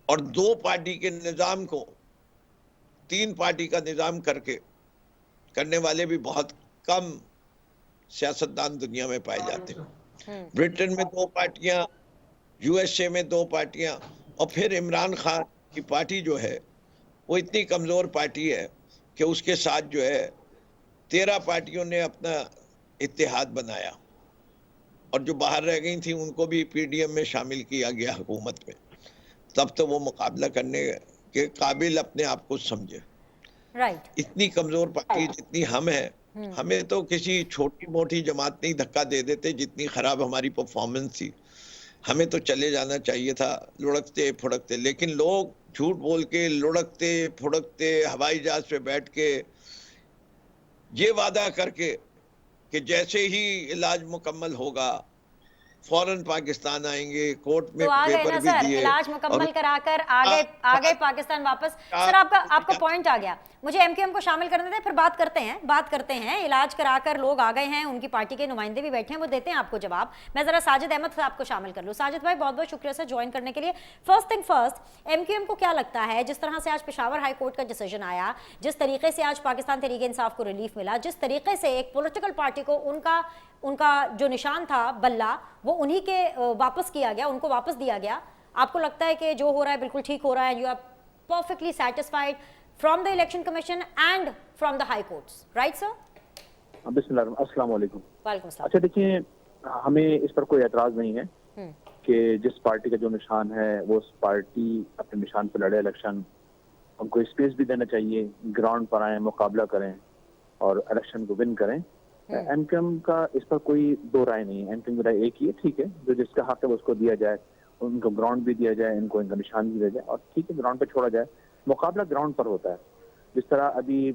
और 2 पार्टी के निजाम को 3 पार्टी का निजाम करने वाले भी बहुत कम सियासतदान दुनिया में पाए जाते हैं। ब्रिटेन में 2 पार्टियां, यूएसए में 2 पार्टियां, और फिर इमरान खान की पार्टी जो है वो इतनी कमजोर पार्टी है कि उसके साथ जो है 13 पार्टियों ने अपना इत्तेहाद बनाया, और जो बाहर रह गई थी उनको भी पीडीएम में शामिल किया गया हुकूमत में। तब तो वो मुकाबला करने के काबिल अपने आप को समझे। राइट। इतनी कमजोर पार्टी जितनी हम है, हमें तो किसी छोटी मोटी जमात नहीं धक्का दे देते। जितनी खराब हमारी परफॉर्मेंस थी, हमें तो चले जाना चाहिए था लुढ़कते फुड़कते। लेकिन लोग झूठ बोल के, लुढ़कते फुड़कते, हवाई जहाज पे बैठ के ये वादा करके कि जैसे ही इलाज मुकम्मल होगा फौरन पाकिस्तान आएंगे, कोर्ट में तो आ गए पेपर ना भी सर, दिए इलाज मुकम्मल और कराकर आ गए पाकिस्तान वापस। सर आपका पॉइंट आ गया, मुझे एमक्यूएम को शामिल करने दें, फिर बात करते हैं। इलाज कराकर लोग आ गए हैं, उनकी पार्टी के नुमाइंदे भी बैठे हैं, वो देते हैं आपको जवाब। मैं जरा साजिद अहमद साहब को शामिल कर लूं। साजिद भाई बहुत बहुत शुक्रिया सर ज्वाइन करने के लिए। फर्स्ट थिंग फर्स्ट, एमक्यूएम को क्या लगता है जिस तरह से आज पेशावर हाई कोर्ट का डिसीजन आया, जिस तरीके से आज पाकिस्तान तहरीक इंसाफ को रिलीफ मिला, जिस तरीके से एक पॉलिटिकल पार्टी को उनका जो निशान था बल्ला वो उन्हीं के वापस किया गया, उनको वापस दिया गया, आपको लगता है कि जो हो रहा है बिल्कुल ठीक हो रहा है, you are perfectly satisfied from the election commission and from the high courts, right sir? बिस्मिल्लाह, अस्सलाम वालेकुम। वालेकुम सलाम। अच्छा देखिए, हमें इस पर कोई एतराज नहीं है कि जिस पार्टी का जो निशान है वो उस पार्टी अपने निशान पर लड़े इलेक्शन, उनको स्पेस भी देना चाहिए, ग्राउंड पर आए, मुकाबला करें और इलेक्शन को विन करें। एमक्यूएम का इस पर कोई दो राय नहीं है। एमक्यूएम की राय एक ही है, ठीक है, जो जिसका हक है उसको दिया जाए, उनको ग्राउंड भी दिया जाए, इनको इनका निशान भी दिया जाए और ठीक है ग्राउंड पे छोड़ा जाए। मुकाबला ग्राउंड पर होता है। जिस तरह अभी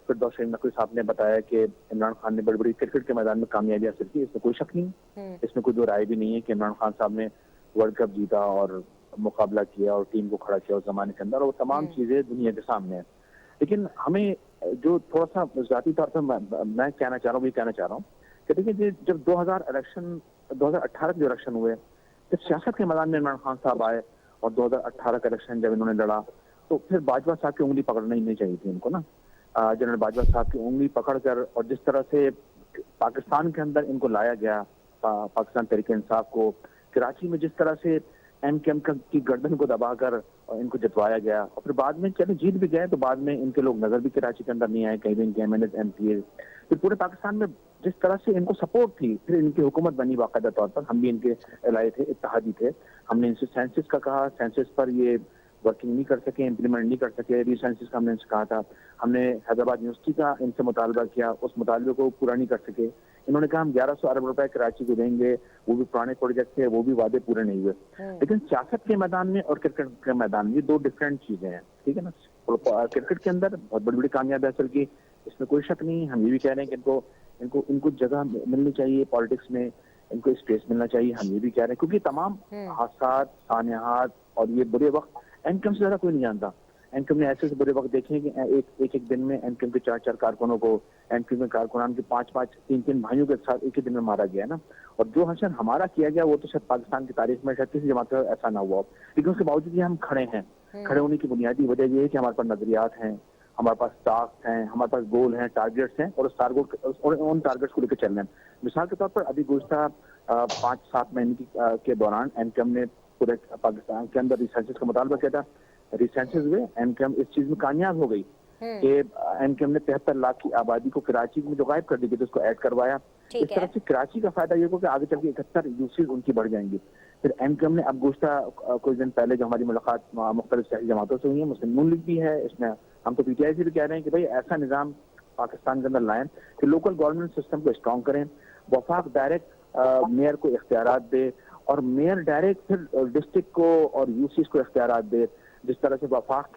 फिरदौस शरीफ नकवी साहब ने बताया कि इमरान खान ने बड़ी बड़ी क्रिकेट के मैदान में कामयाबी हासिल की, इसमें कोई शक नहीं, इसमें कोई दो राय भी नहीं है कि इमरान खान साहब ने वर्ल्ड कप जीता और मुकाबला किया और टीम को खड़ा किया उस जमाने के अंदर, और वो तमाम चीजें दुनिया के सामने है। लेकिन हमें जो थोड़ा सा जाती तौर पर मैं कहना चाह रहा हूँ कि देखिए, जब 2018 के जो इलेक्शन हुए, जब सियासत के मैदान में इमरान खान साहब आए और 2018 का इलेक्शन जब इन्होंने लड़ा, तो फिर बाजवा साहब की उंगली पकड़ना ही नहीं चाहिए थी इनको ना। जनरल बाजवा साहब की उंगली पकड़कर और जिस तरह से पाकिस्तान के अंदर इनको लाया गया, पाकिस्तान तहरीक इंसाफ को कराची में जिस तरह से एमक्यूएम की गर्दन को दबाकर इनको जितवाया गया, और फिर बाद में चलो जीत भी गए तो बाद में इनके लोग नजर भी कराची के अंदर नहीं आए, कहीं भी इनके एमएनए एमपीए, फिर पूरे पाकिस्तान में जिस तरह से इनको सपोर्ट थी, फिर इनकी हुकूमत बनी बाकायदा तौर पर। हम भी इनके एलाए थे, इत्तेहादी थे, हमने इनसे सेंसस का कहा, सेंसस पर ये वर्किंग नहीं कर सके, इम्प्लीमेंट नहीं कर सके, रीसेंसिस का हमने इनसे कहा था, हमने हैदराबाद यूनिवर्सिटी का इनसे मुतालबा किया, उस मुतालबे को पूरा नहीं कर सके। इन्होंने कहा हम 1100 अरब रुपए कराची को देंगे, वो भी पुराने प्रोजेक्ट थे, वो भी वादे पूरे नहीं हुए। लेकिन सियासत के मैदान में और क्रिकेट के मैदान में ये दो डिफरेंट चीजें हैं, ठीक है ना। क्रिकेट के अंदर बहुत बड़ी बड़ी कामयाबी हासिल की, इसमें कोई शक नहीं। हम ये भी कह रहे हैं कि इनको जगह मिलनी चाहिए पॉलिटिक्स में, इनको स्पेस मिलना चाहिए, हम ये भी कह रहे हैं, क्योंकि तमाम हादसात, सानियात और ये बुरे वक्त एमक्यूएम से ज्यादा कोई नहीं जानता। एमक्यूएम ने ऐसे बुरे वक्त देखे कि एक दिन में एमक्यूएम के 4 कारकुनों को, एमक्यूएम के कारकुनान के 5 3 भाइयों के साथ एक ही दिन में मारा गया ना। और जो हसन हमारा किया गया वो तो शायद पाकिस्तान की तारीख में शायद किसी जमात में ऐसा ना हुआ, लेकिन उसके बावजूद ये हम खड़े हैं। खड़े होने की बुनियादी वजह ये है कि हमारे पास नजरियात हैं, हमारे पास टास्क हैं, हमारे पास गोल हैं, टारगेट्स हैं, और उन टारगेट्स को लेकर चल रहे हैं। मिसाल के तौर पर अभी गुज़श्ता 5-7 महीने के दौरान एमक्यूएम ने पूरे पाकिस्तान के अंदर रिसेंसस का मुतालबा किया था, रिसेंसस हुए, एमक्यूएम इस चीज में कामयाब हो गई कि एमक्यूएम ने 73 लाख की आबादी को कराची में जो गायब कर दी गई, तो उसको ऐड करवाया। इस तरह से कराची का फायदा ये हो कि आगे चल के 71 यूसीज उनकी बढ़ जाएंगी। फिर एमक्यूएम ने अब गुज़श्ता कुछ दिन पहले जो हमारी मुलाकात मुख्तलिफ सियासी जमातों से हुई है, मुस्लिम नून लीग भी है इसमें, हम तो पीटीआई से भी कह रहे हैं कि भाई ऐसा निजाम पाकिस्तान के अंदर लाएं कि लोकल गवर्नमेंट सिस्टम को स्ट्रॉन्ग करें, वफाक डायरेक्ट मेयर को इख्तियारात दे और मेयर डायरेक्ट फिर डिस्ट्रिक्ट को और यूसीज को इख्तियारात दे। जिस तरह से वफाक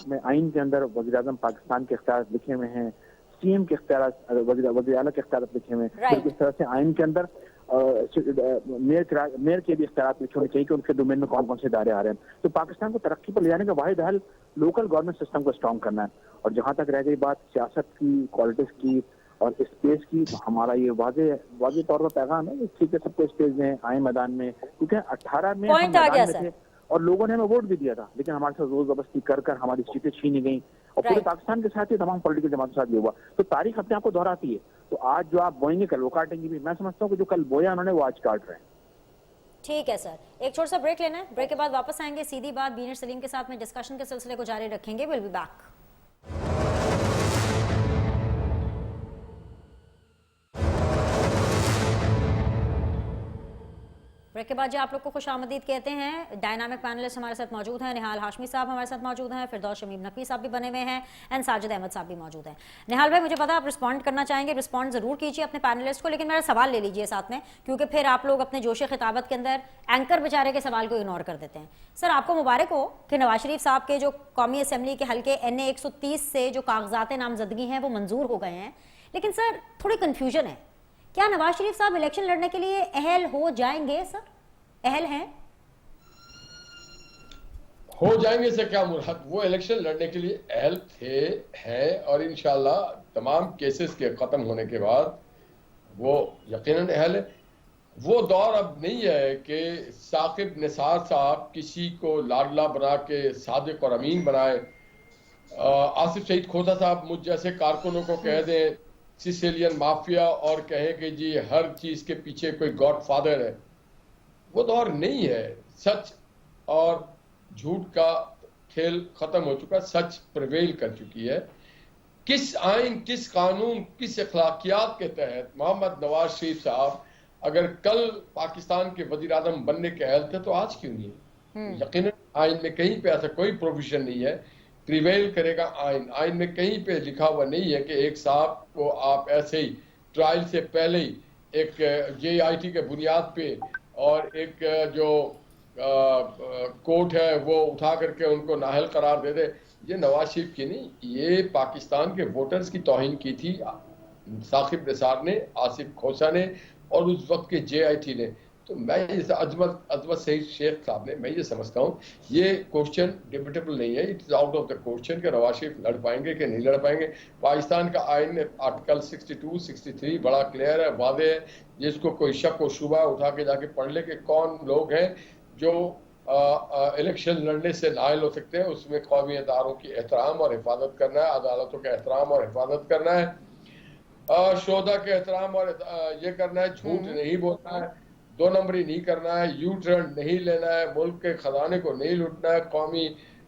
में आइन के अंदर वज़ीर आज़म पाकिस्तान के इख्तियारात लिखे हुए हैं, सीएम के इख्तियारात, वज़ीर आला के इख्तियारात लिखे हुए हैं, इस तरह से आइन के अंदर मेयर के भी इख्तियारात लिखे होने चाहिए कि उनके डोमेन में कौन कौन से इदारे आ रहे हैं। तो पाकिस्तान को तरक्की पर ले जाने का वाहिद हल लोकल गवर्नमेंट सिस्टम को स्ट्रॉन्ग करना है। और जहां तक रह गई बात सियासत की, पॉलिटिक्स की और स्पेस की, तो हमारा ये वाजे तौर पर पैगाम है, ठीक है, सबको स्पेस दें, आए मैदान में, क्योंकि 18 में हम मैदान में थे और लोगों ने हमें वोट भी दिया था, लेकिन हमारे साथ जोर जबरदस्ती कर हमारी सीटें छीनी गई, और पूरे पाकिस्तान के साथ ही तमाम पॉलिटिकल जमातों के साथ ये हुआ। तो तारीख अपने आप को दोहराती है। तो आज जो आप बोएंगे कल वो काटेंगे भी। मैं समझता हूँ कि जो कल बोया उन्होंने वो आज काट रहे हैं। ठीक है सर, एक छोटा सा ब्रेक लेना है, ब्रेक के बाद वापस आएंगे, सीधी बात बीनर सलीम के साथ में डिस्कशन के सिलसिले को जारी रखेंगे। Will be back. ब्रेक के बाद जो आप लोग को खुश आमदीद कहते हैं, डायनामिक पैनलिस्ट हमारे साथ मौजूद हैं, निहाल हाशमी साहब हमारे साथ मौजूद हैं, फिरदौस शमीम नकवी साहब भी बने हुए हैं, एंड साजिद अहमद साहब भी मौजूद हैं। निहाल भाई, मुझे पता है आप रिस्पॉन्ड करना चाहेंगे, रिस्पॉन्ड जरूर कीजिए अपने पैनलिस्ट को, लेकिन मेरा सवाल ले लीजिए साथ में, क्योंकि फिर आप लोग अपने जोश खिताबत के अंदर एंकर बेचारे के सवाल को इग्नोर कर देते हैं। सर, आपको मुबारक हो कि नवाज शरीफ साहब के जो कौमी असम्बली के हल्के NA 130 से जो कागजात नामजदगी हैं वो मंजूर हो गए हैं, लेकिन सर थोड़ी कन्फ्यूजन है क्या नवाज शरीफ साहब इलेक्शन लड़ने के लिए अहल हो जाएंगे सर? अहल हैं? हो जाएंगे से क्या मुराद, वो इलेक्शन लड़ने के लिए अहल थे, हैं, और इंशाल्लाह तमाम केसेस के खत्म होने के बाद वो यकीनन अहल है। वो दौर अब नहीं है कि साकिब निसार साहब किसी को लाडला बना के सादिक और अमीन बनाए, आसिफ सईद खोसा साहब मुझ जैसे कारकुनों को कह दें सिसिलियन माफिया और कहे कि जी हर चीज के पीछे कोई गॉडफादर है। वो दौर नहीं है। सच और झूठ का खेल खत्म हो चुका, सच प्रिवेल कर चुकी है। किस आइन, किस कानून, किस अखलाकियात के तहत मोहम्मद नवाज शरीफ साहब अगर कल पाकिस्तान के वजीर आजम बनने के अहल थे तो आज क्यों नहीं है? यकीनन आइन में कहीं पे ऐसा कोई प्रोविजन नहीं है। प्रिवेल करेगा आइन। आइन में कहीं पे लिखा हुआ नहीं है कि एक साहब को आप ऐसे ही ट्रायल से पहले ही एक JIT के बुनियाद पे और एक जो कोर्ट है वो उठा करके उनको नाअहल करार दे दे। ये नवाज शरीफ की नहीं, ये पाकिस्तान के वोटर्स की तौहीन की थी साकिब निसार ने, आसिफ खोसा ने और उस वक्त के JIT ने। तो मैं ये अजमत सईद शेख साहब ने, मैं ये समझता हूँ ये क्वेश्चन डिबेटेबल नहीं है, it is out of the question कि नवाज शरीफ लड़ पाएंगे कि नहीं लड़ पाएंगे। पाकिस्तान का आइन आर्टिकल 62, 63 बड़ा क्लियर है, वादे है, जिसको कोई शक व शुबा उठा के जाके पढ़ ले कि कौन लोग हैं जो इलेक्शन लड़ने से नाइल हो सकते हैं। उसमें कौमी इदारों की एहतराम और हिफाजत करना है, अदालतों का एहतराम और हिफाजत करना है, शोधा के एहतराम और ये करना है, झूठ नहीं बोलना है, 2 नंबरी नहीं करना है, यू टर्न नहीं लेना है, मुल्क के खजाने को नहीं लूटना है, कौमी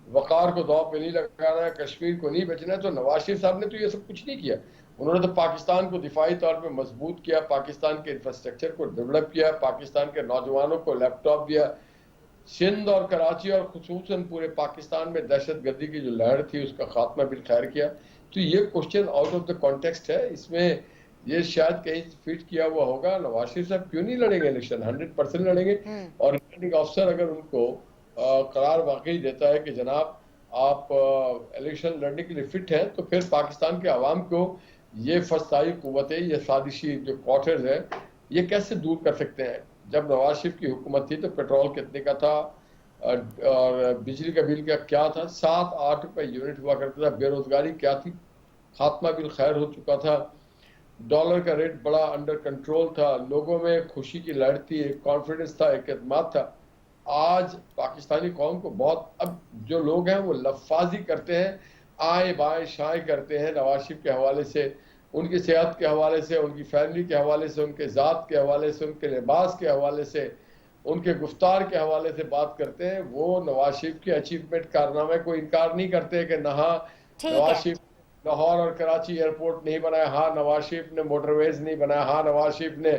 वकार को दांव पे नहीं लगाना है, कश्मीर को नहीं बेचना है। तो नवाज शरीफ साहब ने तो ये सब कुछ नहीं किया। उन्होंने तो पाकिस्तान को दिफाई तौर पे मजबूत किया, पाकिस्तान के इंफ्रास्ट्रक्चर को डेवलप किया, पाकिस्तान के नौजवानों को लैपटॉप दिया, सिंध और कराची और खुसूसन पूरे पाकिस्तान में दहशत गर्दी की जो लहर थी उसका खात्मा बिल खैर किया। तो ये question out of the context है, इसमें ये शायद कहीं फिट किया हुआ होगा। नवाज शरीफ साहब क्यों नहीं लड़ेंगे इलेक्शन? 100% लड़ेंगे। और रिटर्निंग अफसर अगर उनको करार वाकई देता है कि जनाब आप इलेक्शन लड़ने के लिए फिट हैं, तो फिर पाकिस्तान के अवाम को ये फसाई कुव्वतें, ये साजिशी जो क्वार्टर्स है, ये कैसे दूर कर सकते हैं? जब नवाज शरीफ की हुकूमत थी तो पेट्रोल कितने का था और बिजली का बिल क्या था, 7-8 रुपए यूनिट हुआ करता था, बेरोजगारी क्या थी, खात्मा बिल खैर हो चुका था, डॉलर का रेट बड़ा अंडर कंट्रोल था, लोगों में खुशी की लहर थी, एक कॉन्फिडेंस था, एक एतमाद था। आज पाकिस्तानी कौम को बहुत, अब जो लोग हैं वो लफाजी करते हैं, आए बाएं शाएं करते हैं नवाज शरीफ के हवाले से, उनकी सेहत के हवाले से, उनकी फैमिली के हवाले से, उनके ज़ात के हवाले से, उनके लिबास के हवाले से, उनके गुफ्तार के हवाले से बात करते हैं। वो नवाज शरीफ के अचीवमेंट कारनामे को इनकार नहीं करते कि नवाज शरीफ लाहौर और कराची एयरपोर्ट नहीं बनाया, हाँ नवाज शरीफ ने मोटरवेज नहीं बनाया, हाँ नवाज शरीफ ने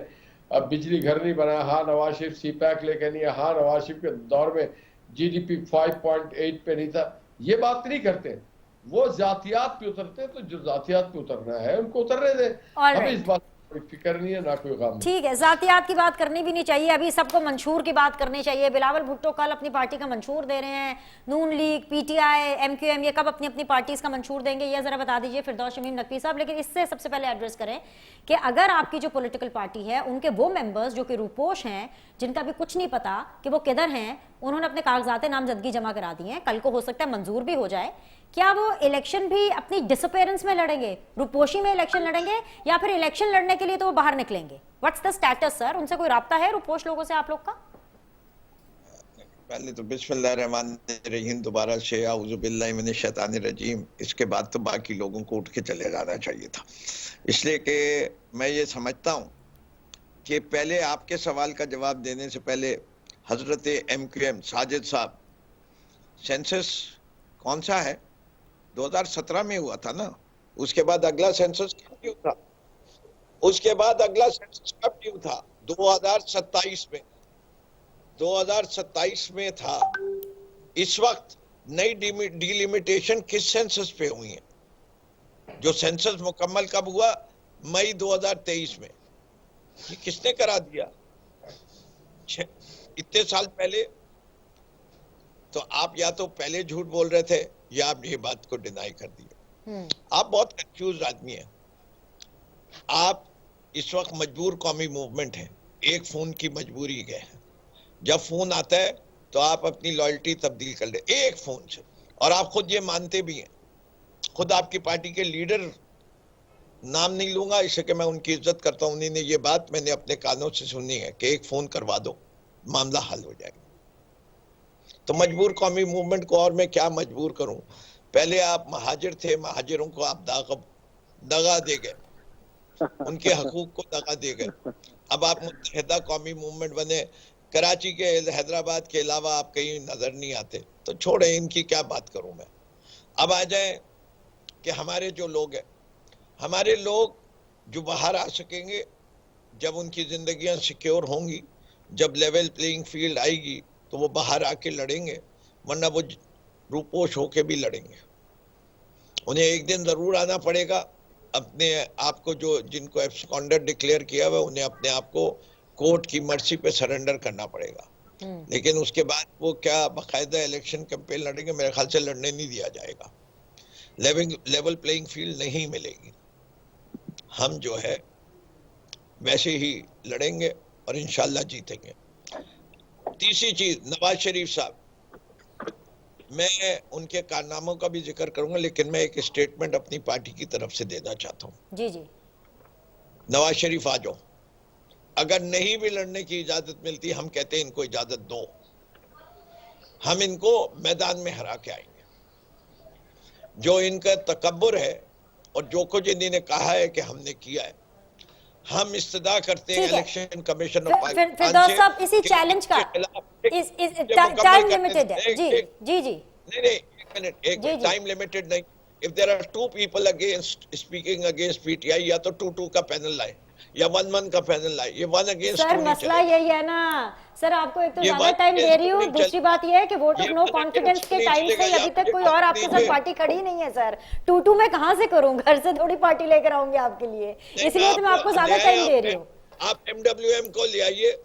बिजली घर नहीं बनाया, हाँ नवाज शरीफ CPAC लेके नहीं है, हाँ नवाज शरीफ के दौर में GDP 5.8 पे नहीं था। ये बात नहीं करते, वो जातियात पे उतरते हैं। तो जो जातियात पे उतरना है उनको उतरने दे, हमें इस बात कोई फिक्र नहीं है, ना कोई गम। ठीक है, जातियात की बात करनी भी नहीं चाहिए, अभी सबको मंशूर की बात करनी चाहिए। बिलावल भुट्टो कल अपनी पार्टी का मंशूर दे रहे हैं, नून लीग, PTI, MQM ये कब अपनी अपनी पार्टीज का मंशूर देंगे, ये जरा बता दीजिए फिरदौस शमीम नकवी साहब। लेकिन इससे सबसे पहले एड्रेस करें कि अगर आपकी जो पॉलिटिकल पार्टी है उनके वो मेंबर्स जो कि रूपोश हैं, जिनका भी कुछ नहीं पता कि वो किधर हैं, उन्होंने अपने कागजात नामजदगी जमा करा दिए हैं, कल को हो सकता है मंजूर भी हो जाए, क्या वो इलेक्शन भी अपनी डिसअपीयरेंस में लड़ेंगे, रूपोशी में इलेक्शन लड़ेंगे, या फिर इलेक्शन लड़ने के लिए तो वो बाहर निकलेंगे? What's the status sir? उनसे कोई राब्ता है रूपोश लोगों से आप लोग का? पहले तो बिस्मिल्लाहिर्रहमानिर्रहीम दोबारा से आऊज़ुबिल्लाहि मिनश शैतानिर रजीम, इसके बाद तो बाकी लोगों को उठ के चले जाना चाहिए था। इसलिए कि मैं ये समझता हूँ कि पहले आपके सवाल का जवाब देने से पहले हजरत MQM साजिद साहब, सेंसस कौन सा है? 2017 में हुआ था ना, उसके बाद अगला सेंसस कब ड्यू था? उसके बाद अगला सेंसस कब ड्यू था? 2027 में, 2027 में था। इस वक्त नई डिलिमिटेशन किस सेंसस पे हुई है? जो सेंसस मुकम्मल कब हुआ? मई 2023 में। ये किसने करा दिया? इतने साल पहले। तो आप या तो पहले झूठ बोल रहे थे या आप ये बात को डिनाई कर दिए। आप बहुत कंफ्यूज आदमी हैं। आप इस वक्त मजबूर कौमी मूवमेंट है, एक फोन की मजबूरी है। जब फोन आता है तो आप अपनी लॉयल्टी तब्दील कर ले एक फोन से, और आप खुद ये मानते भी हैं। खुद आपकी पार्टी के लीडर, नाम नहीं लूंगा इससे कि मैं उनकी इज्जत करता हूं, उन्होंने ये बात मैंने अपने कानों से सुनी है कि एक फोन करवा दो, मामला हल हो जाएगा। तो मजबूर कौमी मूवमेंट को और मैं क्या मजबूर करूं? पहले आप महाजिर थे, महाजिरों को आप दगा दे गए, उनके हकूक को दगा दे गए। अब आप मुत्तहिदा कौमी मूवमेंट बने, कराची के, हैदराबाद के अलावा आप कहीं नजर नहीं आते। तो छोड़े, इनकी क्या बात करूं मैं। अब आ जाए कि हमारे जो लोग हैं, हमारे लोग जो बाहर आ सकेंगे जब उनकी जिंदगियां सिक्योर होंगी, जब लेवल प्लेइंग फील्ड आएगी तो वो बाहर आके लड़ेंगे, वरना वो रूपोश होके भी लड़ेंगे। उन्हें एक दिन जरूर आना पड़ेगा, अपने आप को, जो जिनको एब्सकॉन्डर डिक्लेयर किया हुआ, उन्हें अपने आप को कोर्ट की मर्जी पे सरेंडर करना पड़ेगा। लेकिन उसके बाद वो क्या बाकायदा इलेक्शन कैंपेन लड़ेंगे? मेरे ख्याल से लड़ने नहीं दिया जाएगा, लेवल प्लेइंग फील्ड नहीं मिलेगी। हम जो है वैसे ही लड़ेंगे और इंशाल्लाह जीतेंगे। तीसरी चीज, नवाज शरीफ साहब, मैं उनके कारनामों का भी जिक्र करूंगा, लेकिन मैं एक स्टेटमेंट अपनी पार्टी की तरफ से देना चाहता हूं। जी जी। नवाज शरीफ आ जाओ, अगर नहीं भी लड़ने की इजाजत मिलती, हम कहते हैं इनको इजाजत दो, हम इनको मैदान में हरा के आएंगे। जो इनका तकब्बुर है और जो कुछ इन्होंने कहा है कि हमने किया है, हम इस्तदा करते हैं इलेक्शन कमीशन ऑफ पाकिस्तान से। फिरदौस साहब, इसी चैलेंज का टाइम लिमिटेड है। जी जी जी। नहीं, एक मिनट, एक टाइम लिमिटेड नहीं। If there are two people against speaking against PTI, या तो 2-2 का पैनल लाए या 1-1 का पैनल लाए, ये 1 अगेंस्ट 2 सर मसला यही है ना सर, आपको एक तो ज्यादा टाइम दे रही हूँ, दूसरी बात ये है कि वोट ऑफ नो कॉन्फिडेंस के टाइम से अभी तक कोई और आपके साथ पार्टी खड़ी नहीं है सर। 2-2 मैं कहां से करूं? घर से थोड़ी पार्टी लेकर आऊंगी आपके लिए, इसलिए तो मैं आपको ज्यादा टाइम दे रही हूँ। आप MWM को ले आइए,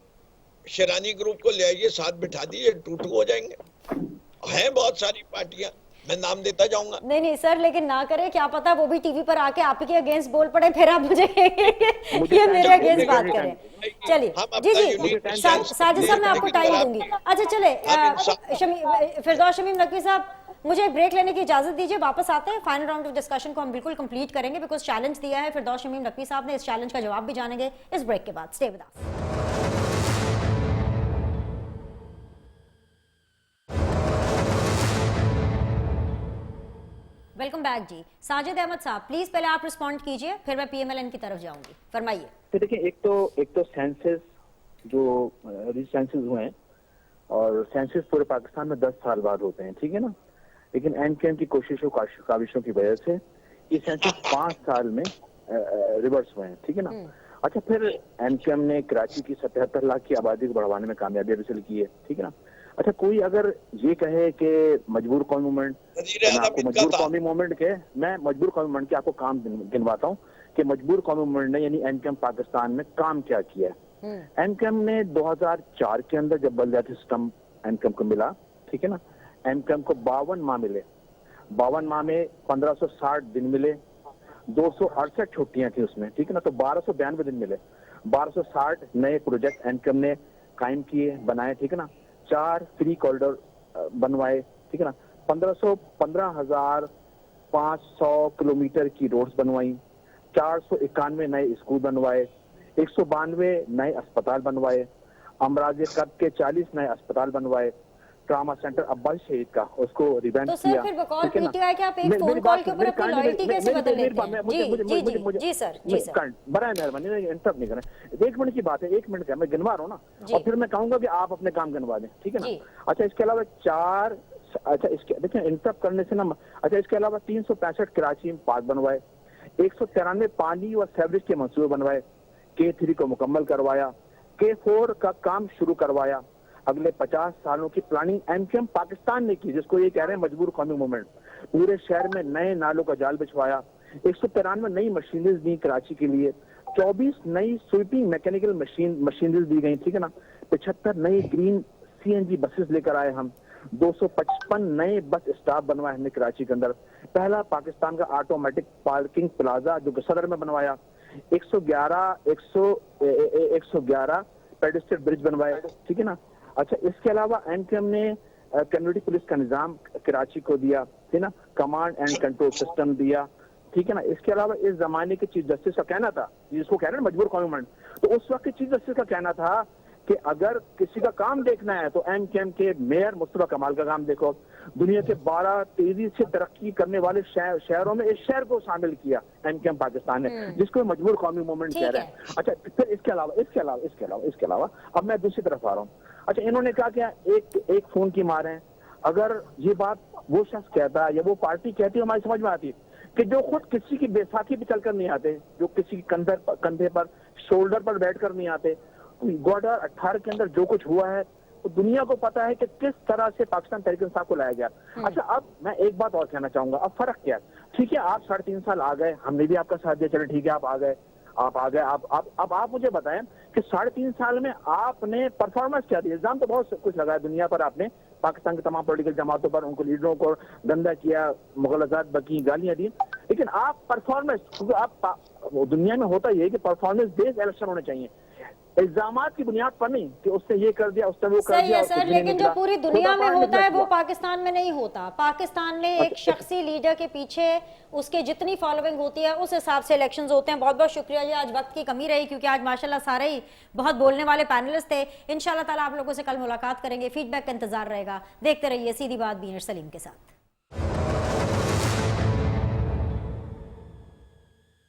शेरानी ग्रुप को ले आइए, साथ बिठा दीजिए, 2-2 हो जाएंगे। हैं बहुत सारी पार्टियां, मैं नाम देता जाऊंगा। नहीं सर, लेकिन ना करे, क्या पता वो भी टीवी पर आके आप के अगेंस्ट बोल पड़े, फिर आप मुझे ये मेरे अगेंस्ट बात करें। चलिए जी जी, साजिद साहब मैं आपको टाइम दूंगी। अच्छा चले, फिरदौस शमीम नकवी साहब, मुझे एक ब्रेक लेने की इजाजत दीजिए, वापस आते हैं। फाइनल राउंड ऑफ डिस्कशन को हम बिल्कुल कंप्लीट करेंगे, बिकॉज चैलेंज दिया है फिरदौस शमीम नकवी साहब ने, इस चैलेंज का जवाब भी जानेंगे इस ब्रेक के बाद। Stay with us. Welcome back जी। साजिद अहमद साहब, प्लीज पहले आप रिस्पॉन्ड कीजिए, फिर मैं PMLN की तरफ जाऊंगी, फरमाइए। तो देखिए, एक तो सेंसस जो सेंसस हुए हैं, और सेंसस पूरे पाकिस्तान में 10 साल बाद होते हैं, ठीक है ना। लेकिन एनकेएम की कोशिशों काविशों की वजह से ये सेंसस 5 साल में रिवर्स हुए हैं, ठीक है ना। अच्छा, फिर एनकेएम ने कराची की 77 लाख की आबादी को बढ़ाने में कामयाबी हासिल की है, ठीक है ना। अच्छा, कोई अगर ये कहे कि मजबूर कौमी मूवमेंट, मजबूर कौमी मूवमेंट के, मैं मजबूर कौमी मूवमेंट के आपको काम गिनवाता हूँ कि मजबूर कौमी मूवमेंट ने यानी एनकेएम पाकिस्तान में काम क्या किया है। एनकेएम ने 2004 के अंदर जब बलदियाती सिस्टम एनकेएम को मिला, ठीक है ना, एनकेएम को 52 माह मिले, 52 माह में 1560 दिन मिले, 268 छुट्टियां थी उसमें, ठीक है ना, तो 1292 दिन मिले। 1260 नए प्रोजेक्ट एनकेएम ने कायम किए, बनाए, ठीक है ना। 4 फ्री कॉरिडोर बनवाए, ठीक है ना। 15,500 किलोमीटर की रोड्स बनवाई, 491 नए स्कूल बनवाए, 192 नए अस्पताल बनवाए, अमराज कब्ज के 40 नए अस्पताल बनवाए, ट्रामा सेंटर अब्बास शहीद का उसको रिवैम्प तो किया। सर फिर बकौल पीटीआई के आप एक फोन कॉल के ऊपर अपनी लॉयल्टी कैसे बदल लेते हैं? जी सर, जी सर, बड़ा मेहरबानी, इंटरप्ट नहीं करें। 1 मिनट की बात है, 1 मिनट का मैं गिनवा रहा हूँ ना, और फिर मैं कहूंगा कि आप अपने काम गिनवा दें, ठीक है ना। अच्छा, इसके अलावा 4, अच्छा इसके देखिए इंटरप्ट करने से ना, अच्छा इसके अलावा 365 कराची में पार्क बनवाए, 193 पानी और सेवरेज के मंसूबे बनवाए, K3 को मुकम्मल करवाया, K4 का काम शुरू करवाया। अगले 50 सालों की प्लानिंग एनकेएम पाकिस्तान ने की, जिसको ये कह रहे हैं मजबूर कौमी मूवमेंट। पूरे शहर में नए नालों का जाल बिछवाया, 193 नई मशीनरीज दी कराची के लिए, 24 नई स्वीपिंग मैकेनिकल मशीनरीज दी गई, ठीक है ना। 75 नई ग्रीन CNG बसेस लेकर आए हम, 255 नए बस स्टॉप बनवाए हमने कराची के अंदर। पहला पाकिस्तान का ऑटोमेटिक पार्किंग प्लाजा जो सदर में बनवाया, 111 पेडिस्ट्रियल ब्रिज बनवाए, ठीक है ना। अच्छा, इसके अलावा एमकेएम ने कम्युनिटी पुलिस का निजाम कराची को दिया, ठीक है ना, कमांड एंड कंट्रोल सिस्टम दिया, ठीक है ना। इसके अलावा इस जमाने के चीफ जस्टिस का कहना था, जिसको कह रहे हैं मजबूर कौमी मूवमेंट, तो उस वक्त के चीफ जस्टिस का कहना था कि अगर किसी का काम देखना है तो एमकेएम के मेयर मुस्तफा कमाल का काम देखो। दुनिया के 12 तेजी से तरक्की करने वाले शहरों में इस शहर को शामिल किया एमकेएम पाकिस्तान ने, जिसको मजबूर कौमी मूवमेंट कह रहे हैं। अच्छा, फिर इसके अलावा अब मैं दूसरी तरफ आ रहा हूँ। अच्छा, इन्होंने कहा कि एक फोन की मार है। अगर ये बात वो शख्स कहता है या वो पार्टी कहती है, हमारी समझ में आती है कि जो खुद किसी की बैसाखी पे चलकर नहीं आते, जो किसी के कंधे पर शोल्डर पर बैठकर नहीं आते, 2018 के अंदर जो कुछ हुआ है तो दुनिया को पता है कि किस तरह से पाकिस्तान तहरीक इंसाफ को लाया गया। अच्छा, अब मैं एक बात और कहना चाहूंगा। अब फर्क क्या है? ठीक है, आप 3.5 साल आ गए, हमने भी आपका साथ दिया, चलो ठीक है, आप आ गए। अब आप मुझे बताएं कि 3.5 साल में आपने परफॉर्मेंस क्या दी? इल्जाम तो बहुत कुछ लगाया दुनिया पर, आपने पाकिस्तान के तमाम पॉलिटिकल जमातों पर, उनको लीडरों को गंदा किया, मुगलजात बकी, गालियां दी, लेकिन आप परफॉर्मेंस, क्योंकि आप दुनिया में होता यह है कि परफॉर्मेंस बेस्ड इलेक्शन होने चाहिए, इल्जामात की बुनियाद पर नहीं कि उससे ये कर दिया, उससे वो कर दिया। सही है सर, लेकिन जो पूरी दुनिया में होता है वो पाकिस्तान में नहीं होता। पाकिस्तान में एक शख्सी लीडर के पीछे उसके जितनी फॉलोइंग होती है उस हिसाब से इलेक्शंस होते हैं। बहुत बहुत शुक्रिया जी, आज वक्त की कमी रही क्योंकि आज माशाल्लाह सारे ही बहुत बोलने वाले पैनलिस्ट थे। इंशाल्लाह ताला आप लोगों से कल मुलाकात करेंगे, फीडबैक का इंतजार रहेगा। देखते रहिए सीधी बात बीनर सलीम के साथ।